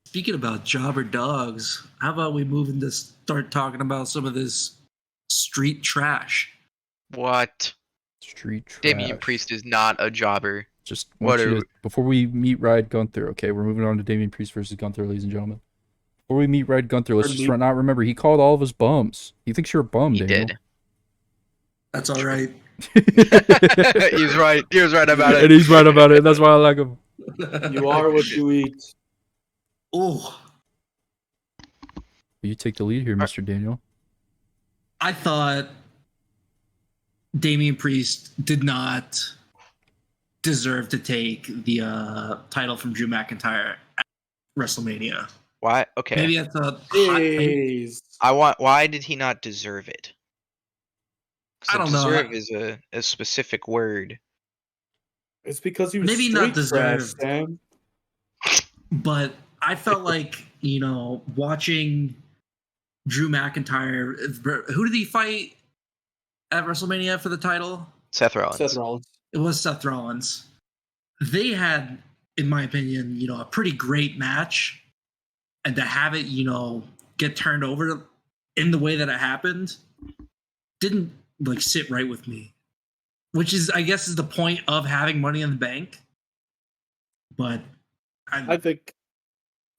Speaking about jobber dogs, how about we move into start talking about some of this street trash? What? Street trash. Damian Priest is not a jobber. Just want What you are- to, before we meet Ryan Gunther, okay? We're moving on to Damian Priest versus Gunther, ladies and gentlemen. Before we meet Ryan Gunther, let's just not remember he called all of us bums. He thinks you're a bum, He Daniel. did. That's all right. He's right. He was right about it. And he's right about it. That's why I like him. You are what you eat. Oh, You take the lead here, Mr. Daniel. I thought Damian Priest did not deserve to take the title from Drew McIntyre at WrestleMania. Why? Okay. Maybe that's a hot take. Jeez. Why did he not deserve it? 'Cause I don't know. Deserve is a specific word. It's because he was Maybe not street trash, deserved. Sam. But I felt like, watching Drew McIntyre. Who did he fight at WrestleMania for the title? Seth Rollins. Seth Rollins. It was Seth Rollins. They had, in my opinion, a pretty great match. And to have it, get turned over in the way that it happened didn't sit right with me. Which is, I guess, is the point of having Money in the Bank. But I think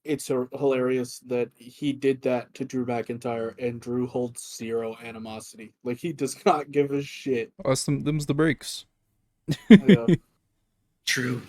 it's hilarious that he did that to Drew McIntyre, and Drew holds zero animosity. Like, he does not give a shit. Them's the breaks. Yeah. true.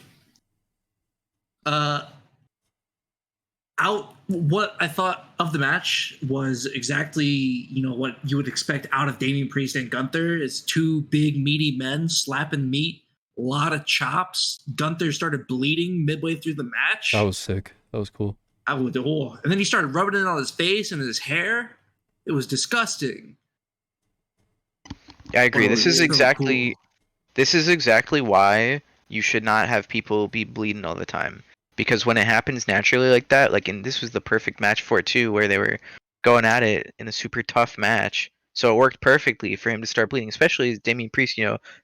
What I thought of the match was exactly, what you would expect out of Damian Priest and Gunther. Is two big meaty men slapping meat, a lot of chops. Gunther started bleeding midway through the match. That was sick. That was cool. And then he started rubbing it on his face and his hair. It was disgusting. Yeah, I agree. Oh, This is so exactly cool. this is exactly why you should not have people be bleeding all the time. Because when it happens naturally like that, and this was the perfect match for it too, where they were going at it in a super tough match. So it worked perfectly for him to start bleeding, especially as Damian Priest,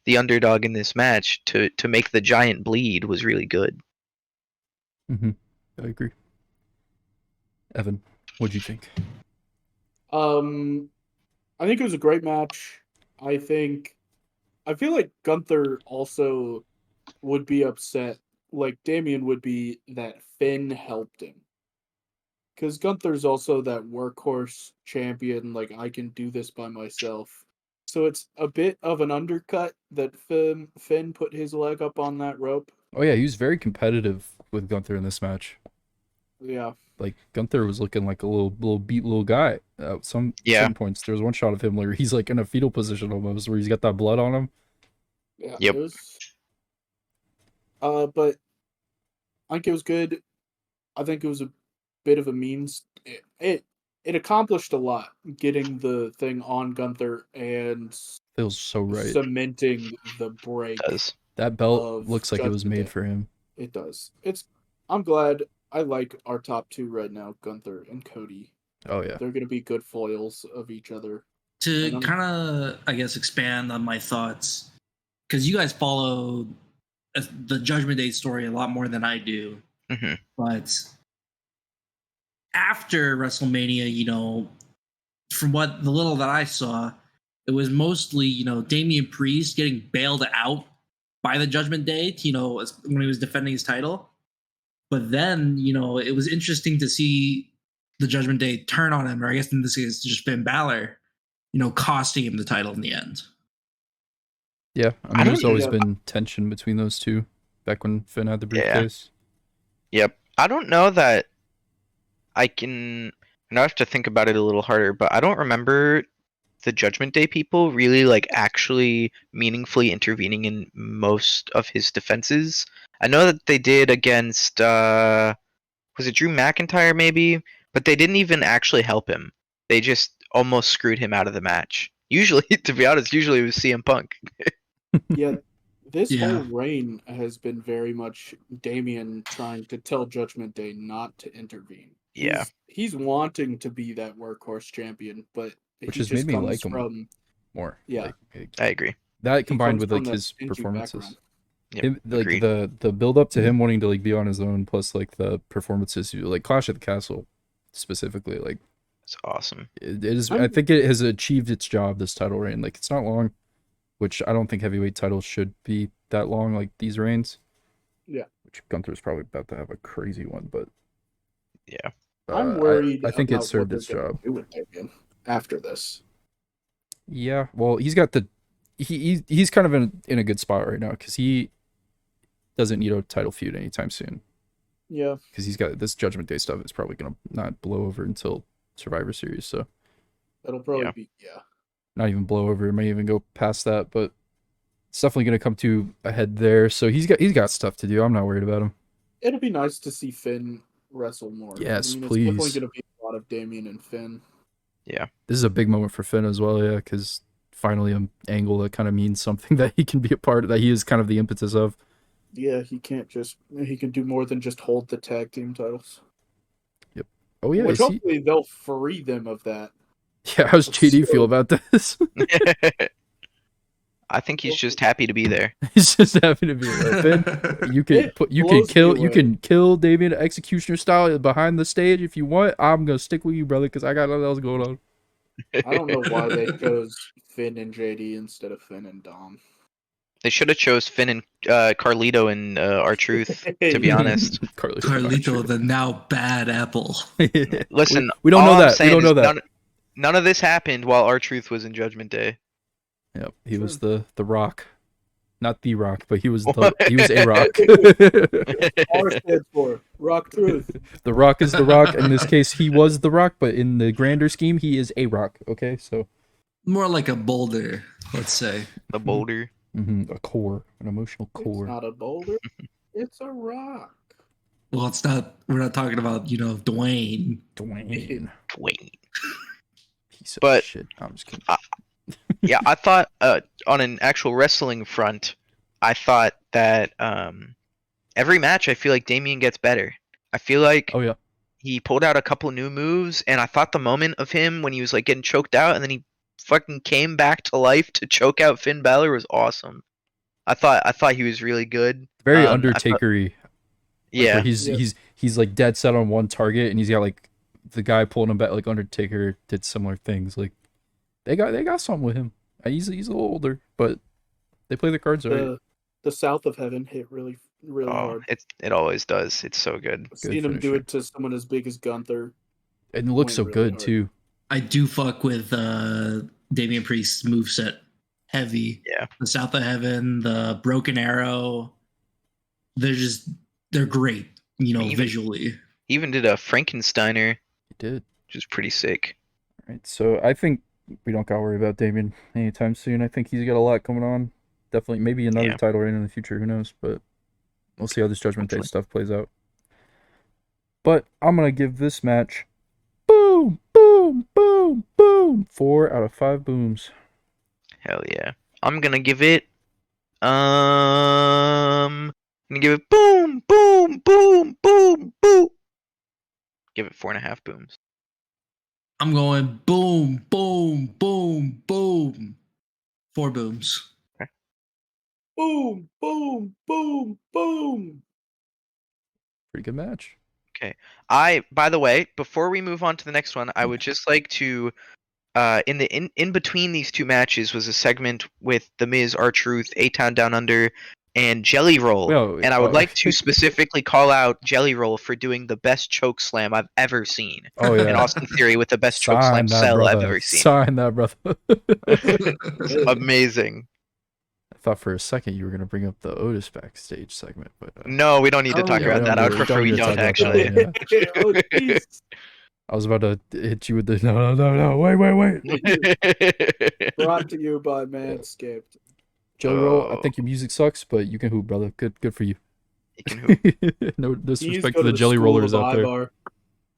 the underdog in this match, to make the giant bleed was really good. Mm-hmm. I agree. Evan, what'd you think? I think it was a great match. I feel like Gunther also would be upset, like Damian would be, that Finn helped him. Because Gunther's also that workhorse champion, like, I can do this by myself. So it's a bit of an undercut that Finn put his leg up on that rope. Oh yeah, he was very competitive with Gunther in this match. Yeah. Like Gunther was looking like a little beat little guy. At some points, there was one shot of him where he's like in a fetal position almost, where he's got that blood on him. Yeah. Yep. It was. But I think it was good. I think it was a bit of a means. It accomplished a lot, getting the thing on Gunther and Feels so right. cementing the break. It does. That belt looks like it was made for him. It does. I'm glad. I like our top two right now, Gunther and Cody. Oh yeah. They're going to be good foils of each other. To kind of, I guess, expand on my thoughts, because you guys follow the Judgment Day story a lot more than I do. Mm-hmm. But after WrestleMania, from what the little that I saw, it was mostly, Damian Priest getting bailed out by the Judgment Day, when he was defending his title. But then, it was interesting to see the Judgment Day turn on him, or I guess in this case, just Finn Balor, costing him the title in the end. Yeah, I mean, there's always been tension between those two back when Finn had the briefcase. Yeah. Yep. I don't know that I have to think about it a little harder, but I don't remember the Judgment Day people really actually meaningfully intervening in most of his defenses. I know that they did against was it Drew McIntyre maybe, but they didn't even actually help him. They just almost screwed him out of the match. Usually, to be honest, it was CM Punk. Yeah, this whole reign has been very much Damian trying to tell Judgment Day not to intervene. Yeah. He's wanting to be that workhorse champion, but which has made me like him more. Yeah, I agree. That combined with his performances. Yep, the build up to him wanting to be on his own, plus the performances, Clash at the Castle specifically, it's awesome. It is. I think it has achieved its job. This title reign, it's not long, which I don't think heavyweight titles should be that long, like these reigns. Yeah. Which Gunther's probably about to have a crazy one, but yeah, I'm worried. I think it served its job after this. Yeah, well, he's got the he's kind of in a good spot right now because he doesn't need a title feud anytime soon. Yeah. Because he's got this Judgment Day stuff is probably gonna not blow over until Survivor Series, so It'll probably Yeah. be, yeah. not even blow over. It may even go past that, but it's definitely gonna come to a head there. So he's got stuff to do. I'm not worried about him. It'll be nice to see Finn wrestle more. Yes, It's definitely please. going to be a lot of Damien and Finn. This is a big moment for Finn as well, yeah, because finally an angle that kind of means something that he can be a part of, that he is kind of the impetus of. Yeah, he can do more than just hold the tag team titles. Oh yeah, Which is he? hopefully they'll free them of that. Yeah, how's JD feel about this? I think he's just happy to be there. He's just happy to be there. Finn, you can blows me away. kill Damien Executioner style behind the stage if you want. I'm gonna stick with you, brother, because I got nothing else going on. I don't know why they chose Finn and JD instead of Finn and Dom. They should have chose Finn and Carlito and R-Truth, to be honest. Carlito, the now bad apple. Listen, we don't all know I'm that. We saying don't know is that. None of this happened while R-Truth was in Judgment Day. Yep, he was the Rock, not the Rock, but he was a Rock. R stands for Rock Truth. The Rock is the Rock. In this case, he was the Rock, but in the grander scheme, he is a Rock. Okay, so More like a boulder, let's say. The boulder. a core, an emotional It's core. not a boulder. It's a rock. Well, it's not. We're not talking about Dwayne. Dwayne, Wait. piece of But- shit. I'm just kidding. Yeah, I thought on an actual wrestling front, I thought that every match I feel like Damien gets better. I feel like Oh yeah, he pulled out a couple new moves, and I thought the moment of him when he was like getting choked out, and then he fucking came back to life to choke out Finn Balor was awesome. I thought he was really good. very I thought- Undertaker-y. Like, Yeah, where he's like dead set on one target, and he's got like the guy pulling him back. Like Undertaker did similar things. Like they got something with him. He's a little older, but they play the cards right. The South of Heaven hit really hard. it always does. It's so good. I've seen him do finisher. it to someone as big as Gunther. And it looks so Went really good hard. too. I do fuck with Damian Priest's moveset heavy. Yeah. The South of Heaven, the Broken Arrow. They're great, Even- visually. He even did a Frankensteiner, He did. which is pretty sick. All right, so I think we don't gotta worry about Damien anytime soon. I think he's got a lot coming on. Definitely, maybe another Yeah. title reign in the future. Who knows? But we'll see how this Judgment Day Hopefully. stuff plays out. But I'm gonna give this match boom, boom, boom, boom. 4 out of 5 booms. Hell yeah. I'm gonna give it I'm gonna give it boom, boom, boom, boom, boom. Give it 4.5 booms. I'm going boom, boom, boom, boom. 4 booms. Boom, boom, boom, boom. Pretty good match. By the way, before we move on to the next one, I would just like to in between these two matches was a segment with The Miz, R-Truth, A-Town Down Under, and Jelly Roll. Well, And I would like to specifically call out Jelly Roll for doing the best choke slam I've ever seen. Oh yeah. And Austin Theory with the best choke slam cell I've ever seen. Sign that, brother. Amazing. I thought for a second you were gonna bring up the Otis backstage segment, but No, we don't need to Oh, talk yeah, about we that. don't I would need- prefer we need to don't talk about actually. that, yeah. Oh, jeez. I was about to hit you with the no, wait. Brought to you by Manscaped. Jelly Roll, I Oh. think your music sucks, but you can hoop, brother. Good for you. You can hoop. No Please disrespect go to the jelly School rollers of out there. Ivar.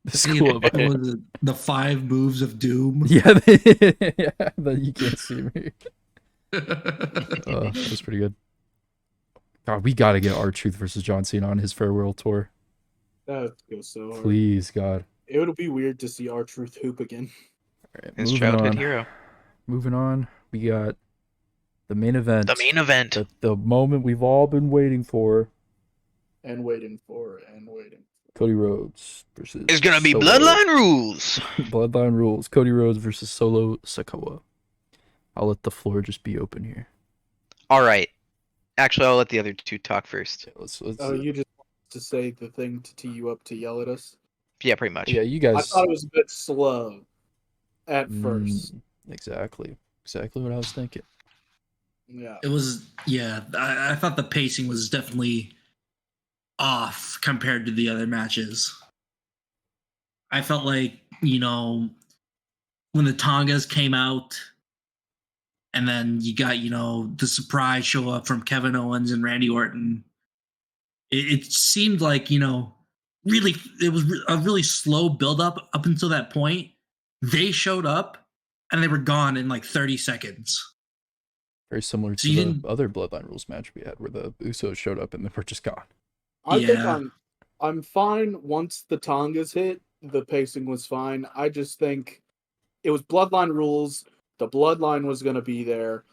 The school of What was it? The 5 moves of doom. yeah, that you can't see me. That was pretty good. God, we gotta get R-Truth versus John Cena on his farewell tour. That would go so hard. Please, God. It would be weird to see R-Truth hoop again. All right, His moving childhood on. hero. Moving on, we got the main event. The main event. The moment we've all been waiting for. And waiting for. Cody Rhodes versus. It's gonna be Solo. Bloodline Rules. Bloodline rules. Cody Rhodes versus Solo Sikoa. I'll let the floor just be open here. All right. Actually, I'll let the other two talk first. Yeah, let's Oh, you just want to say the thing to tee you up to yell at us? Yeah, pretty much. yeah, you I guys. thought it was a bit slow at first. Exactly what I was thinking. Yeah. It was, yeah. I thought the pacing was definitely off compared to the other matches. I felt like, when the Tongas came out, and then you got, the surprise show up from Kevin Owens and Randy Orton. It seemed like, really, it was a really slow build up until that point. They showed up and they were gone in like 30 seconds. Very similar So to you the didn't, other Bloodline Rules match we had, where the Usos showed up and they were just gone. I think Yeah. I'm fine once the Tongas hit. The pacing was fine. I just think it was Bloodline rules. The Bloodline was going to be there,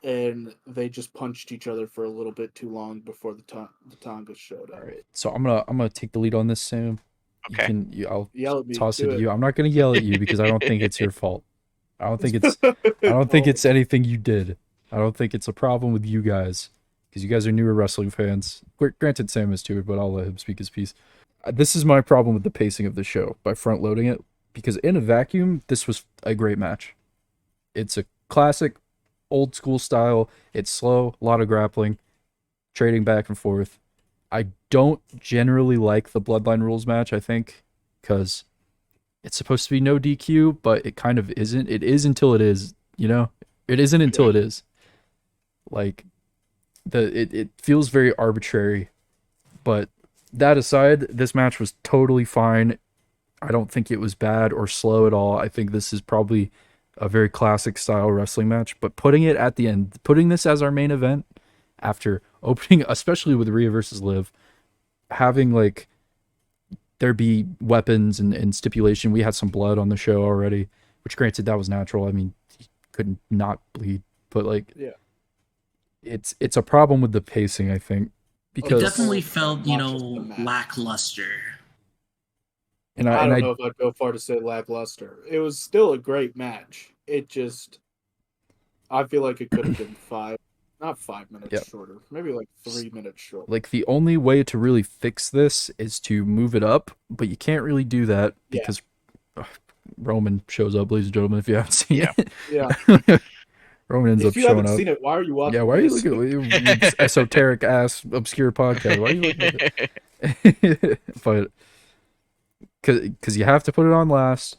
and they just punched each other for a little bit too long before the Tongas showed up. All right, so I'm gonna take the lead on this, Sam. Okay. I'll Yell at me. toss it Do to it. you. I'm not gonna yell at you because I don't think it's your fault. I don't think it's anything you did. I don't think it's a problem with you guys because you guys are newer wrestling fans. Granted, Sam is too, but I'll let him speak his piece. This is my problem with the pacing of the show by front loading it, because in a vacuum, this was a great match. It's a classic, old school style. It's slow, a lot of grappling, trading back and forth. I don't generally like the Bloodline Rules match, I think, because it's supposed to be no DQ, but it kind of isn't. It is until it is, It isn't until it is. Like, it feels very arbitrary, but that aside, this match was totally fine. I don't think it was bad or slow at all. I think this is probably a very classic style wrestling match, but putting it at the end, putting this as our main event after opening, especially with Rhea versus Liv, having like there be weapons and stipulation. We had some blood on the show already, which granted that was natural. I mean, he couldn't not bleed, but like, Yeah. it's a problem with the pacing, I think, it because definitely felt, not just the match. lackluster. and I don't I know if I'd go far to say lackluster. It was still a great match. It just, I feel like it could have been not 5 minutes Yep. shorter, maybe like 3 minutes shorter. like the only way to really fix this is to move it up, but you can't really do that because Roman shows up, ladies and gentlemen, if you haven't seen Yeah. it. Yeah. Roman ends If up you showing haven't up. seen it, why are you watching? Yeah, why are you this? looking at you esoteric ass obscure podcast? Why are you looking at it? But because you have to put it on last,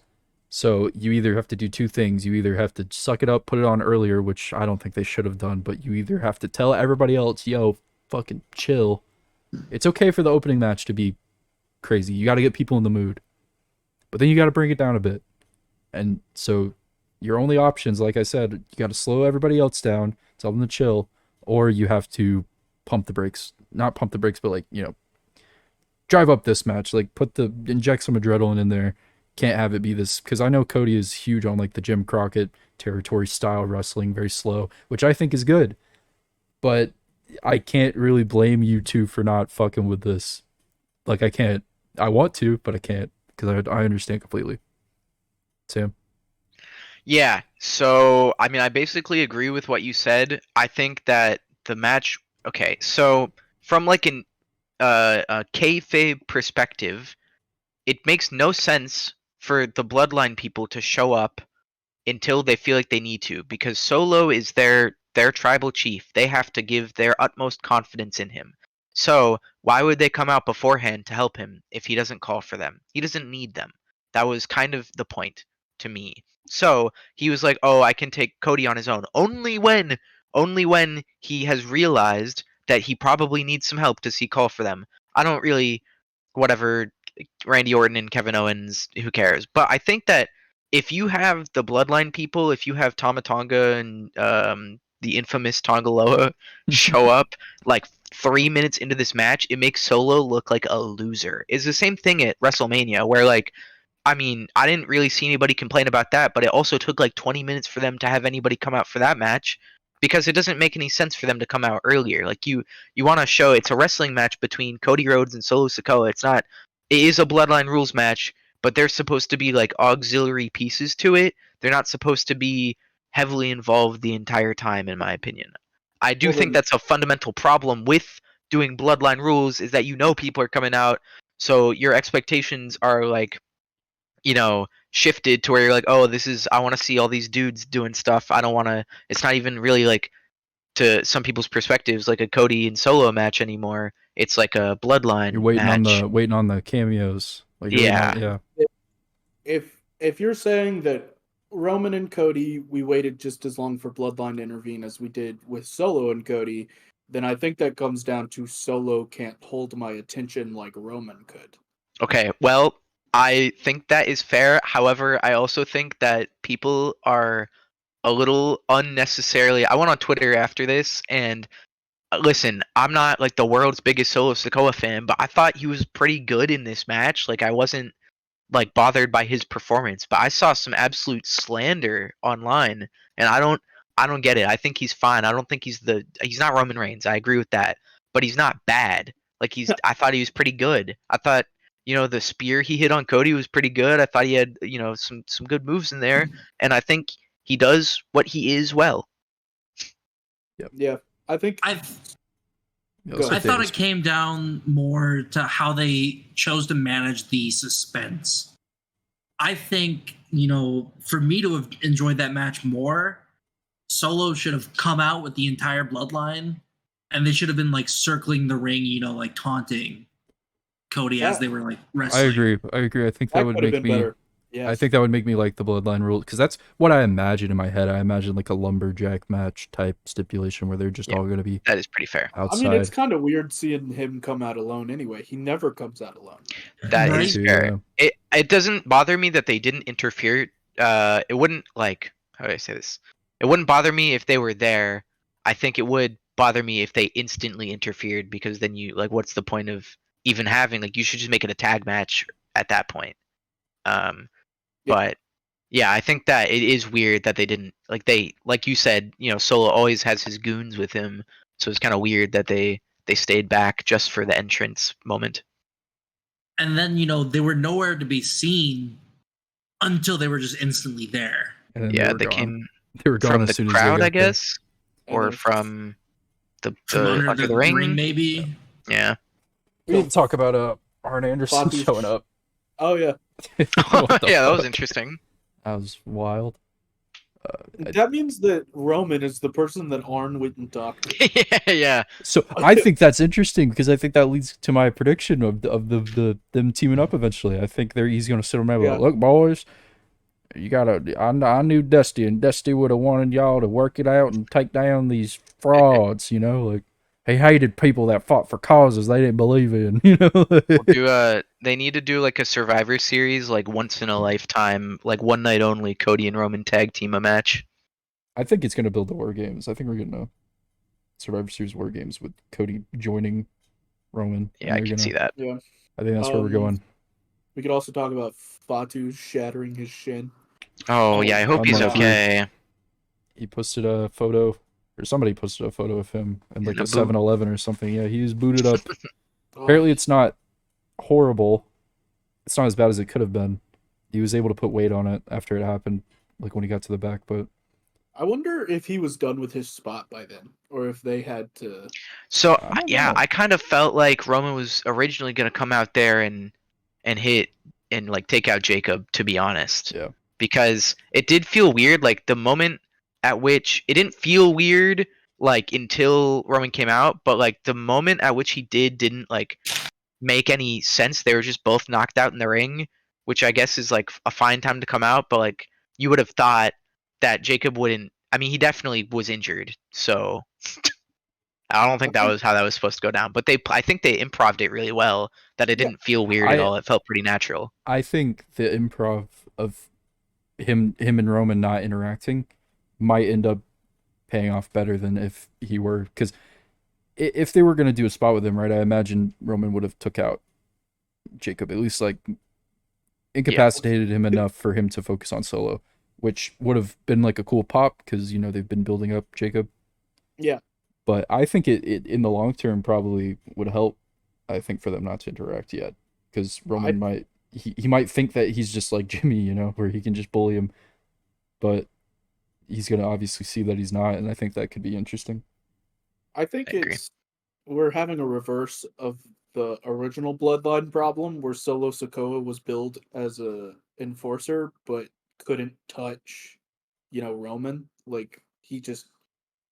so you either have to do two things. You either have to suck it up, put it on earlier, which I don't think they should have done, but you either have to tell everybody else, yo, fucking chill. It's okay for the opening match to be crazy. You got to get people in the mood, but then you got to bring it down a bit. And so your only options, like I said, you got to slow everybody else down, tell them to chill, or you have to pump the brakes. Not pump the brakes, but like, drive up this match. Like inject some adrenaline in there. Can't have it be this, because I know Cody is huge on like the Jim Crockett territory style wrestling, very slow, which I think is good. But I can't really blame you two for not fucking with this. Like I can't. I want to, but I can't because I understand completely. Sam? Yeah, so I mean, I basically agree with what you said. I think that the match. Okay, so from like a kayfabe perspective, it makes no sense for the Bloodline people to show up until they feel like they need to, because Solo is their tribal chief. They have to give their utmost confidence in him. So why would they come out beforehand to help him if he doesn't call for them? He doesn't need them. That was kind of the point to me. So he was like, "Oh, I can take Cody on his own." Only when he has realized that he probably needs some help does he call for them. I don't really, whatever, Randy Orton and Kevin Owens, who cares? But I think that if you have the Bloodline people, if you have Tama Tonga and the infamous Tongaloa show up like 3 minutes into this match, it makes Solo look like a loser. It's the same thing at WrestleMania, where like, I mean, I didn't really see anybody complain about that, but it also took like 20 minutes for them to have anybody come out for that match, because it doesn't make any sense for them to come out earlier. Like you want to show it's a wrestling match between Cody Rhodes and Solo Sikoa. It is a Bloodline Rules match, but they're supposed to be like auxiliary pieces to it. They're not supposed to be heavily involved the entire time, in my opinion. I do Well, think then- that's a fundamental problem with doing Bloodline Rules, is that people are coming out, so your expectations are like, shifted to where you're like, oh, I want to see all these dudes doing stuff. I don't want to. It's not even really like to some people's perspectives like a Cody and Solo match anymore. It's like a bloodline You're match. waiting on the cameos. Like you're waiting Yeah. on, yeah. If you're saying that Roman and Cody, we waited just as long for Bloodline to intervene as we did with Solo and Cody, then I think that comes down to Solo can't hold my attention like Roman could. Okay, well, I think that is fair. However, I also think that people are a little unnecessarily. I went on Twitter after this, and listen, I'm not like the world's biggest Solo Sikoa fan, but I thought he was pretty good in this match. Like, I wasn't like bothered by his performance, but I saw some absolute slander online, and I don't get it. I think he's fine. I don't think he's not Roman Reigns. I agree with that, but he's not bad. Like I thought he was pretty good. I thought the spear he hit on Cody was pretty good. I thought he had some good moves in there, and I think he does what he is well. Yeah, I think I Yeah, Go let's I let thought Davis it came down more to how they chose to manage the suspense. I think, for me to have enjoyed that match more, Solo should have come out with the entire bloodline, and they should have been like circling the ring, like taunting Cody as That- they were like I wrestling. agree. I agree. I think that that would could have make been me. better. I Yes. think that would make me like the Bloodline rule because that's what I imagine in my head. I imagine like a lumberjack match type stipulation where they're just Yeah. all going to be That is pretty fair. outside. I mean, it's kind of weird seeing him come out alone anyway. He never comes out alone. That Right? is Too, fair. yeah. It doesn't bother me that they didn't interfere. It wouldn't like how do I say this? It wouldn't bother me if they were there. I think it would bother me if they instantly interfered because then you like what's the point of even having like you should just make it a tag match at that point. Um Yeah. but yeah, I think that it is weird that they didn't like you said, Solo always has his goons with him, so it's kind of weird that they stayed back just for the entrance moment. And then, they were nowhere to be seen until they were just instantly there. And then they Yeah, were they gone. came They were gone from as the soon as they crowd, I got there. guess, And or it's- from the From under the the ring, maybe. Yeah. We didn't talk about Arn Anderson Fatu's- showing up. Oh yeah, What the Yeah, that was fuck? interesting. That was wild. that means that Roman is the person that Arn wouldn't talk to. Yeah. So I think that's interesting because I think that leads to my prediction of them teaming up eventually. I think he's going to sit around and be like, Yeah. look, boys, I knew Dusty, and Dusty would have wanted y'all to work it out and take down these frauds. Like he hated people that fought for causes they didn't believe in. They need to do like a Survivor Series, like once in a lifetime, like one night only. Cody and Roman tag team a match. I think it's going to build the War Games. I think we're getting a Survivor Series War Games with Cody joining Roman. Yeah, I can see that. Yeah. I think that's where we're going. We could also talk about Fatu shattering his shin. Oh yeah, I hope he's Unlucky. okay. He posted a photo, or somebody posted a photo of him in like In a a boot. 7-Eleven or something. Yeah, he was booted up. Oh, Apparently, it's not horrible. It's not as bad as it could have been. He was able to put weight on it after it happened, like when he got to the back. But I wonder if he was done with his spot by then, or if they had to. So I don't yeah, know. I kind of felt like Roman was originally gonna come out there and hit and like take out Jacob, to be honest. Yeah. Because it did feel weird, like the moment at which it didn't feel weird like until Roman came out, but like the moment at which he didn't like make any sense. They were just both knocked out in the ring, which I guess is like a fine time to come out, but like you would have thought that Jacob wouldn't. I mean, he definitely was injured, so I don't think that was how that was supposed to go down. But I think they improved it really well. That it Yeah. didn't feel weird at all. It felt pretty natural. I think the improv of him and Roman not interacting might end up paying off better than if he were, because if they were going to do a spot with him, right, I imagine Roman would have took out Jacob, at least like incapacitated him enough for him to focus on Solo, which would have been like a cool pop because they've been building up Jacob. Yeah. But I think it in the long term probably would help. I think for them not to interact yet, because Roman might he might think that he's just like Jimmy, where he can just bully him, but he's gonna obviously see that he's not, and I think that could be interesting. I think I agree. we're having a reverse of the original Bloodline problem, where Solo Sikoa was billed as a enforcer, but couldn't touch, Roman. Like he just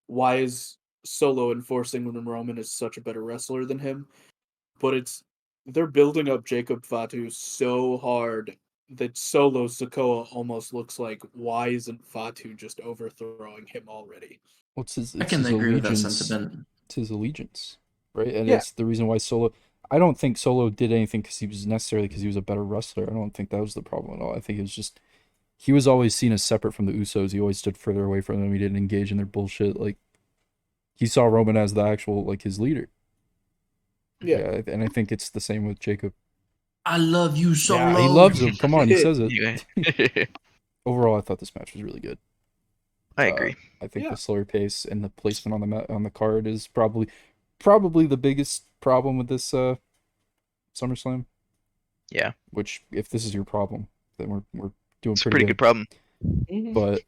why is Solo enforcing when Roman is such a better wrestler than him, but they're building up Jacob Fatu so hard that Solo Sikoa almost looks like, why isn't Fatu just overthrowing him already? Well, I it's can his agree with that allegiance. sentiment. It's his allegiance, right? And Yeah. it's the reason why Solo. I don't think Solo did anything because he was necessarily because he was a better wrestler. I don't think that was the problem at all. I think it was just he was always seen as separate from the Usos. He always stood further away from them. He didn't engage in their bullshit. Like he saw Roman as the actual like his leader. Yeah. And I think it's the same with Jacob. I love you, Solo. Yeah, he loves him. Come on, he says it. Yeah. Overall, I thought this match was really good. I agree. I think Yeah. the slower pace and the placement on the card is probably the biggest problem with this SummerSlam. Yeah. Which, if this is your problem, then we're doing It's a pretty good good. problem. But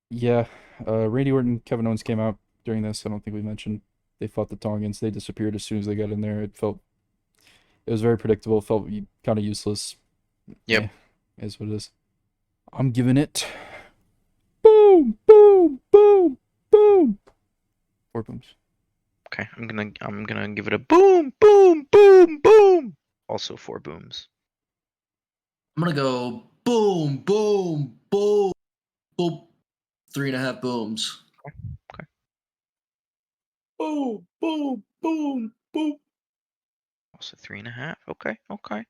yeah, Randy Orton, Kevin Owens came out during this. I don't think we mentioned they fought the Tongans. They disappeared as soon as they got in there. It was very predictable. It felt kind of useless. Yep. Yeah, is what it is. I'm giving it boom, boom, boom, boom. 4 booms. Okay, I'm gonna give it a boom, boom, boom, boom. Also 4 booms. I'm gonna go boom, boom, boom, boom. 3.5 booms. Boom, boom, boom, boom. Also 3.5. Okay, okay.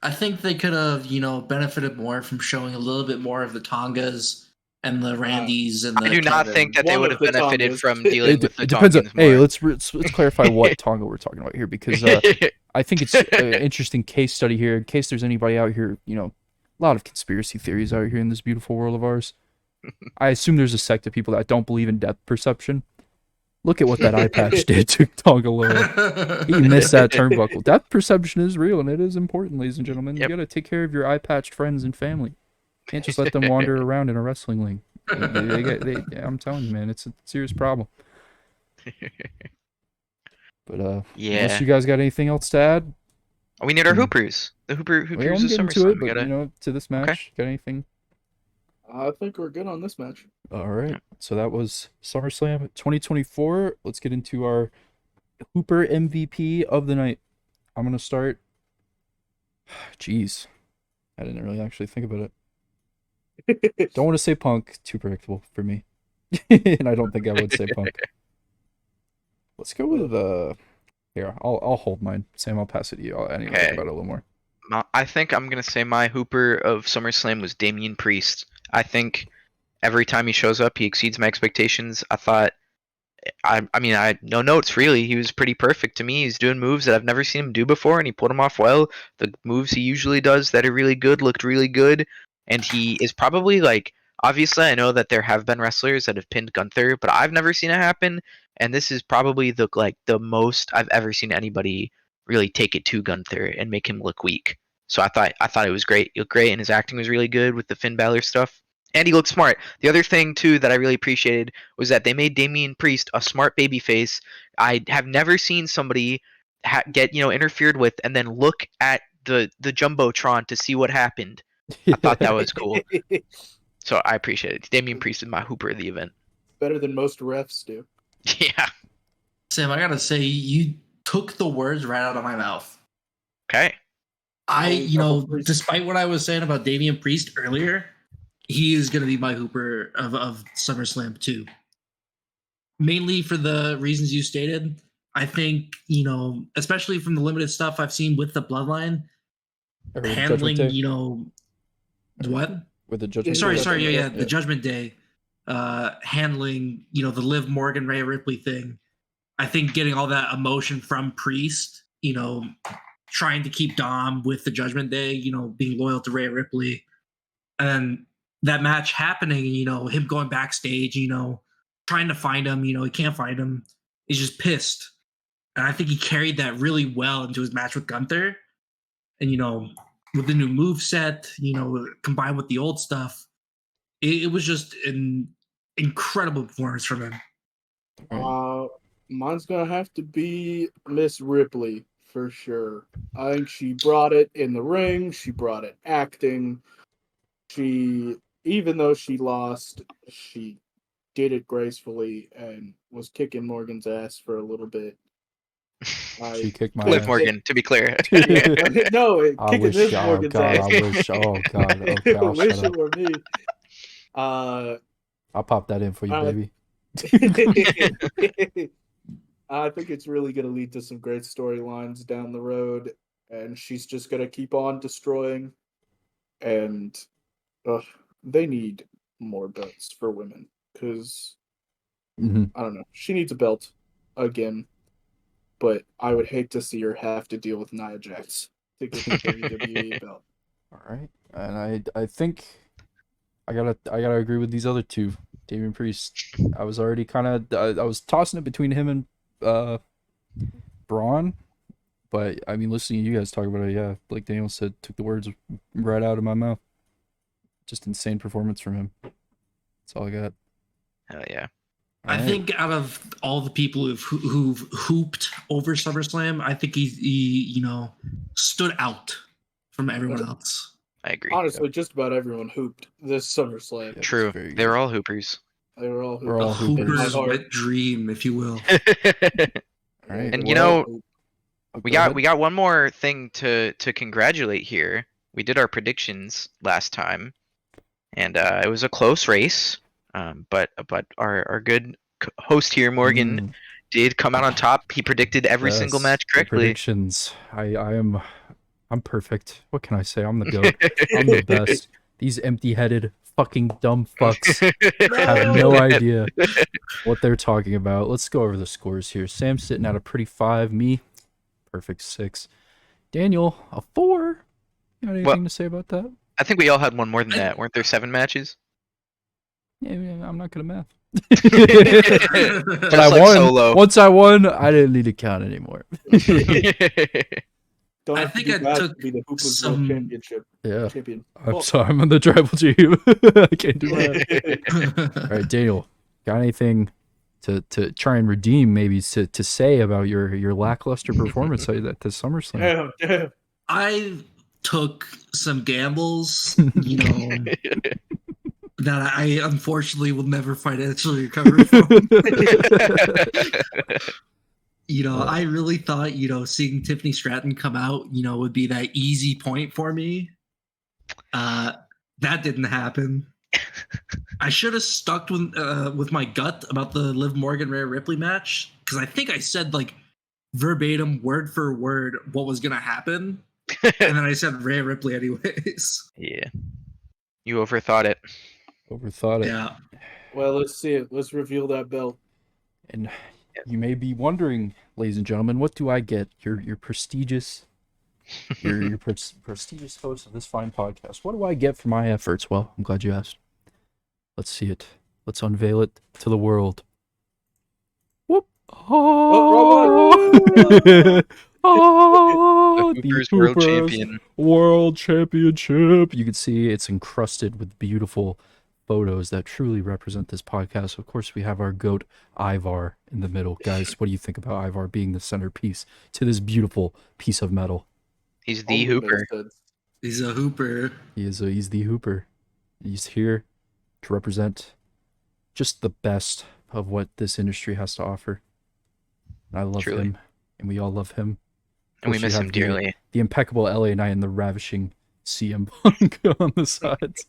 I think they could have, benefited more from showing a little bit more of the Tongas and the Randys and the I do not Kevin. think that they One would of have the benefited Tongas. from dealing with the It depends on. Tongans Hey, more. let's clarify what Tonga we're talking about here because I think it's an interesting case study here. In case there's anybody out here, a lot of conspiracy theories out here in this beautiful world of ours. I assume there's a sect of people that don't believe in depth perception. Look at what that eye patch did to Tonga Loa. He missed that turnbuckle. Depth perception is real and it is important, ladies and gentlemen. Yep. You gotta take care of your eye patched friends and family. Can't just let them wander around in a wrestling ring. I'm telling you, man, it's a serious problem. But unless Yeah. you guys got anything else to add, We need our Mm. Hoopers. The Hoopers well, I'm of getting to SummerSlam. it. But to this match, got anything? I think we're good on this match. All right. So that was SummerSlam 2024. Let's get into our Hooper MVP of the night. I'm gonna start. Jeez, I didn't really actually think about it. Don't want to say Punk. Too predictable for me, and I don't think I would say Punk. Let's go with Here, I'll hold mine. Sam, I'll pass it to you. I need to think Okay. about it a little more. I think I'm gonna say my Hooper of SummerSlam was Damian Priest. I think every time he shows up, he exceeds my expectations. I had no notes really. He was pretty perfect to me. He's doing moves that I've never seen him do before, and he put them off well. The moves he usually does that are really good looked really good, and he is probably like. Obviously, I know that there have been wrestlers that have pinned Gunther, but I've never seen it happen. And this is probably the most I've ever seen anybody really take it to Gunther and make him look weak. So I thought it was great. He looked great, and his acting was really good with the Finn Balor stuff. And he looked smart. The other thing too that I really appreciated was that they made Damian Priest a smart babyface. I have never seen somebody get interfered with and then look at the jumbotron to see what happened. I thought that was cool. So I appreciate it. Damian Priest is my Hooper of the event. Better than most refs do. Yeah. Sam, I gotta say, you took the words right out of my mouth. Okay. Despite what I was saying about Damian Priest earlier, he is going to be my Hooper of SummerSlam too. Mainly for the reasons you stated. I think, especially from the limited stuff I've seen with the Bloodline, Or with handling, Judgment Day. what? With the Judgment Sorry, Day. the Judgment Day, handling, the Liv Morgan, Rhea Ripley thing. I think getting all that emotion from Priest, trying to keep Dom with the Judgment Day, being loyal to Rhea Ripley, and that match happening, him going backstage, trying to find him, he can't find him. He's just pissed. And I think he carried that really well into his match with Gunther. And, with the new move set, combined with the old stuff, it was just an incredible performance from him. Mine's gonna have to be Miss Ripley for sure. I think she brought it in the ring. She brought it acting. Even though she lost, she did it gracefully and was kicking Morgan's ass for a little bit. She kicked my Liv ass. Morgan, to be clear. Yeah, no, I kicking wish. this Oh Morgan's God. ass. I wish. Oh God. Okay, I'll Wish shut it up. were me. Uh, I'll pop that in for you, uh, baby. I think it's really going to lead to some great storylines down the road, and she's just going to keep on destroying. And they need more belts for women because hmm I don't know. She needs a belt again, but I would hate to see her have to deal with Nia Jax to get the WWE belt. All right, and I think I gotta agree with these other two. Damian Priest. I was already kind of I was tossing it between him and Braun, but I mean, listening to you guys talk about it, yeah, like Daniel said, took the words right out of my mouth. Just insane performance from him. That's all I got. Hell yeah. All I right. think out of all the people who've hooped over SummerSlam, I think he stood out from everyone else. I agree. Honestly, just about everyone hooped this SummerSlam. Yep, True. it's very They were good. all hoopers. They were all We're The all hoopers. hoopers. Hooper's My heart. wet dream, if you will. All Yeah, right. they And were you all know, hoop- we Go ahead. got one more thing to congratulate here. We did our predictions last time, and it was a close race. But our good host here, Morgan, did come out on top. He predicted every single Yes, match the correctly. predictions. I'm perfect. What can I say? I'm the GOAT. I'm the best. These empty-headed fucking dumb fucks have no idea what they're talking about. Let's go over the scores here. Sam's sitting at a pretty 5. Me, perfect 6. Daniel, a 4. You got anything to say about that? I think we all had one more than that. Weren't there 7 matches? Yeah, I'm not good at math. Just But I like won. Solo. Once I won, I didn't need to count anymore. Don't I have to think do I that took to be the Hoopers some- World Championship Yeah. champion. I'm Oh. sorry, I'm on the tribal team. I can't do math. All right, Daniel, got anything to try and redeem, maybe to say about your lackluster performance at the SummerSlam? Damn. I took some gambles, that I unfortunately will never financially recover from. I really thought, seeing Tiffany Stratton come out, would be that easy point for me. That didn't happen. I should have stuck with my gut about the Liv Morgan Rhea Ripley match, because I think I said like verbatim, word for word, what was gonna happen, and then I said Rhea Ripley anyways. Yeah. You overthought it. Overthought it. Yeah. Well, let's see it. Let's reveal that belt. And you may be wondering, ladies and gentlemen, what do I get? Your prestigious, your prestigious host of this fine podcast. What do I get for my efforts? Well, I'm glad you asked. Let's see it. Let's unveil it to the world. Whoop! Oh, Oh, The Hoopers World Champion. World Championship. You can see it's encrusted with beautiful photos that truly represent this podcast. Of course, we have our GOAT Ivar in the middle. Guys, what do you think about Ivar being the centerpiece to this beautiful piece of metal? He's the Only Hooper. makes sense. He's a hooper. He's the Hooper. He's here to represent just the best of what this industry has to offer. And I love Truly. him, and we all love him. And we Of course, you miss have him dearly. The impeccable LA Knight and the ravishing CM Punk on the sides.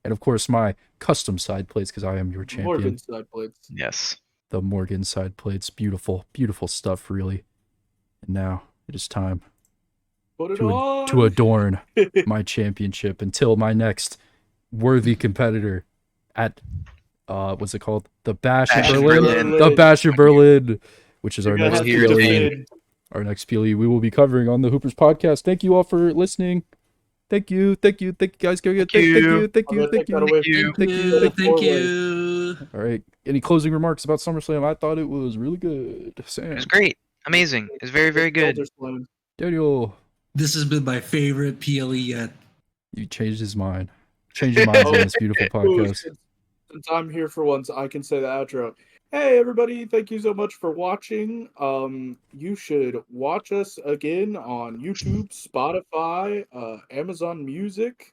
And of course, my custom side plates, because I am your champion. Morgan side plates. Yes. The Morgan side plates. Beautiful, beautiful stuff, really. And now it is time Put it to, on. to adorn my championship until my next worthy competitor at, what's it called? The Bash Bash in in Berlin. Berlin. The Bash in Berlin, which is our You're gonna next have to PLE. defend. Our next PLE we will be covering on the Hoopers podcast. Thank you all for listening. Thank you guys. Thank you. I'm gonna take that away from you. Thank you. Thank you. All right. Any closing remarks about SummerSlam? I thought it was really good. Sam. It was great. Amazing. It was very, very good. Elder Slam. Daniel, This has been my favorite PLE yet. you changed his mind. Changed your minds on this beautiful Ooh, podcast. since I'm here for once, I can say the outro. Hey everybody, thank you so much for watching. You should watch us again on YouTube, Spotify, Amazon Music,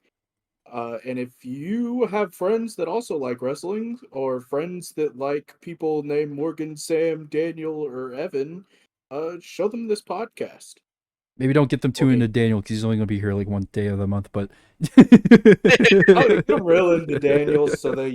And if you have friends that also like wrestling, or friends that like people named Morgan, Sam, Daniel, or Evan, show them this podcast. Maybe don't get them too Okay. into Daniel because he's only gonna be here like one day of the month. But Oh, get them real into Daniel so they,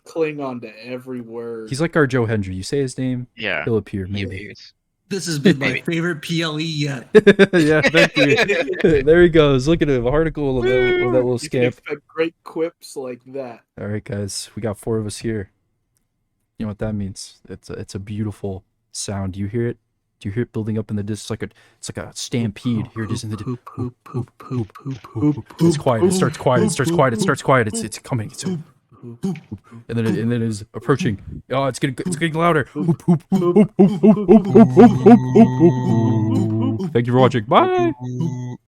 cling on to every word. he's like our Joe Hendry. You say his name, Yeah, he'll appear. he Maybe. appears. This has been my Maybe. favorite PLE yet. Yeah, thank you. There he goes. Look at an article of that little You can scamp. expect great quips like that. All right, guys, we got 4 of us here. You know what that means? It's a beautiful sound. Do you hear it? Do you hear it building up in the distance? It's like a stampede. Here it is in the. Poop, poop, poop, poop, poop, poop, It's quiet. It starts quiet. It starts quiet. It starts quiet. It's coming. And then it is approaching. Oh, it's getting louder. Thank you for watching. Bye.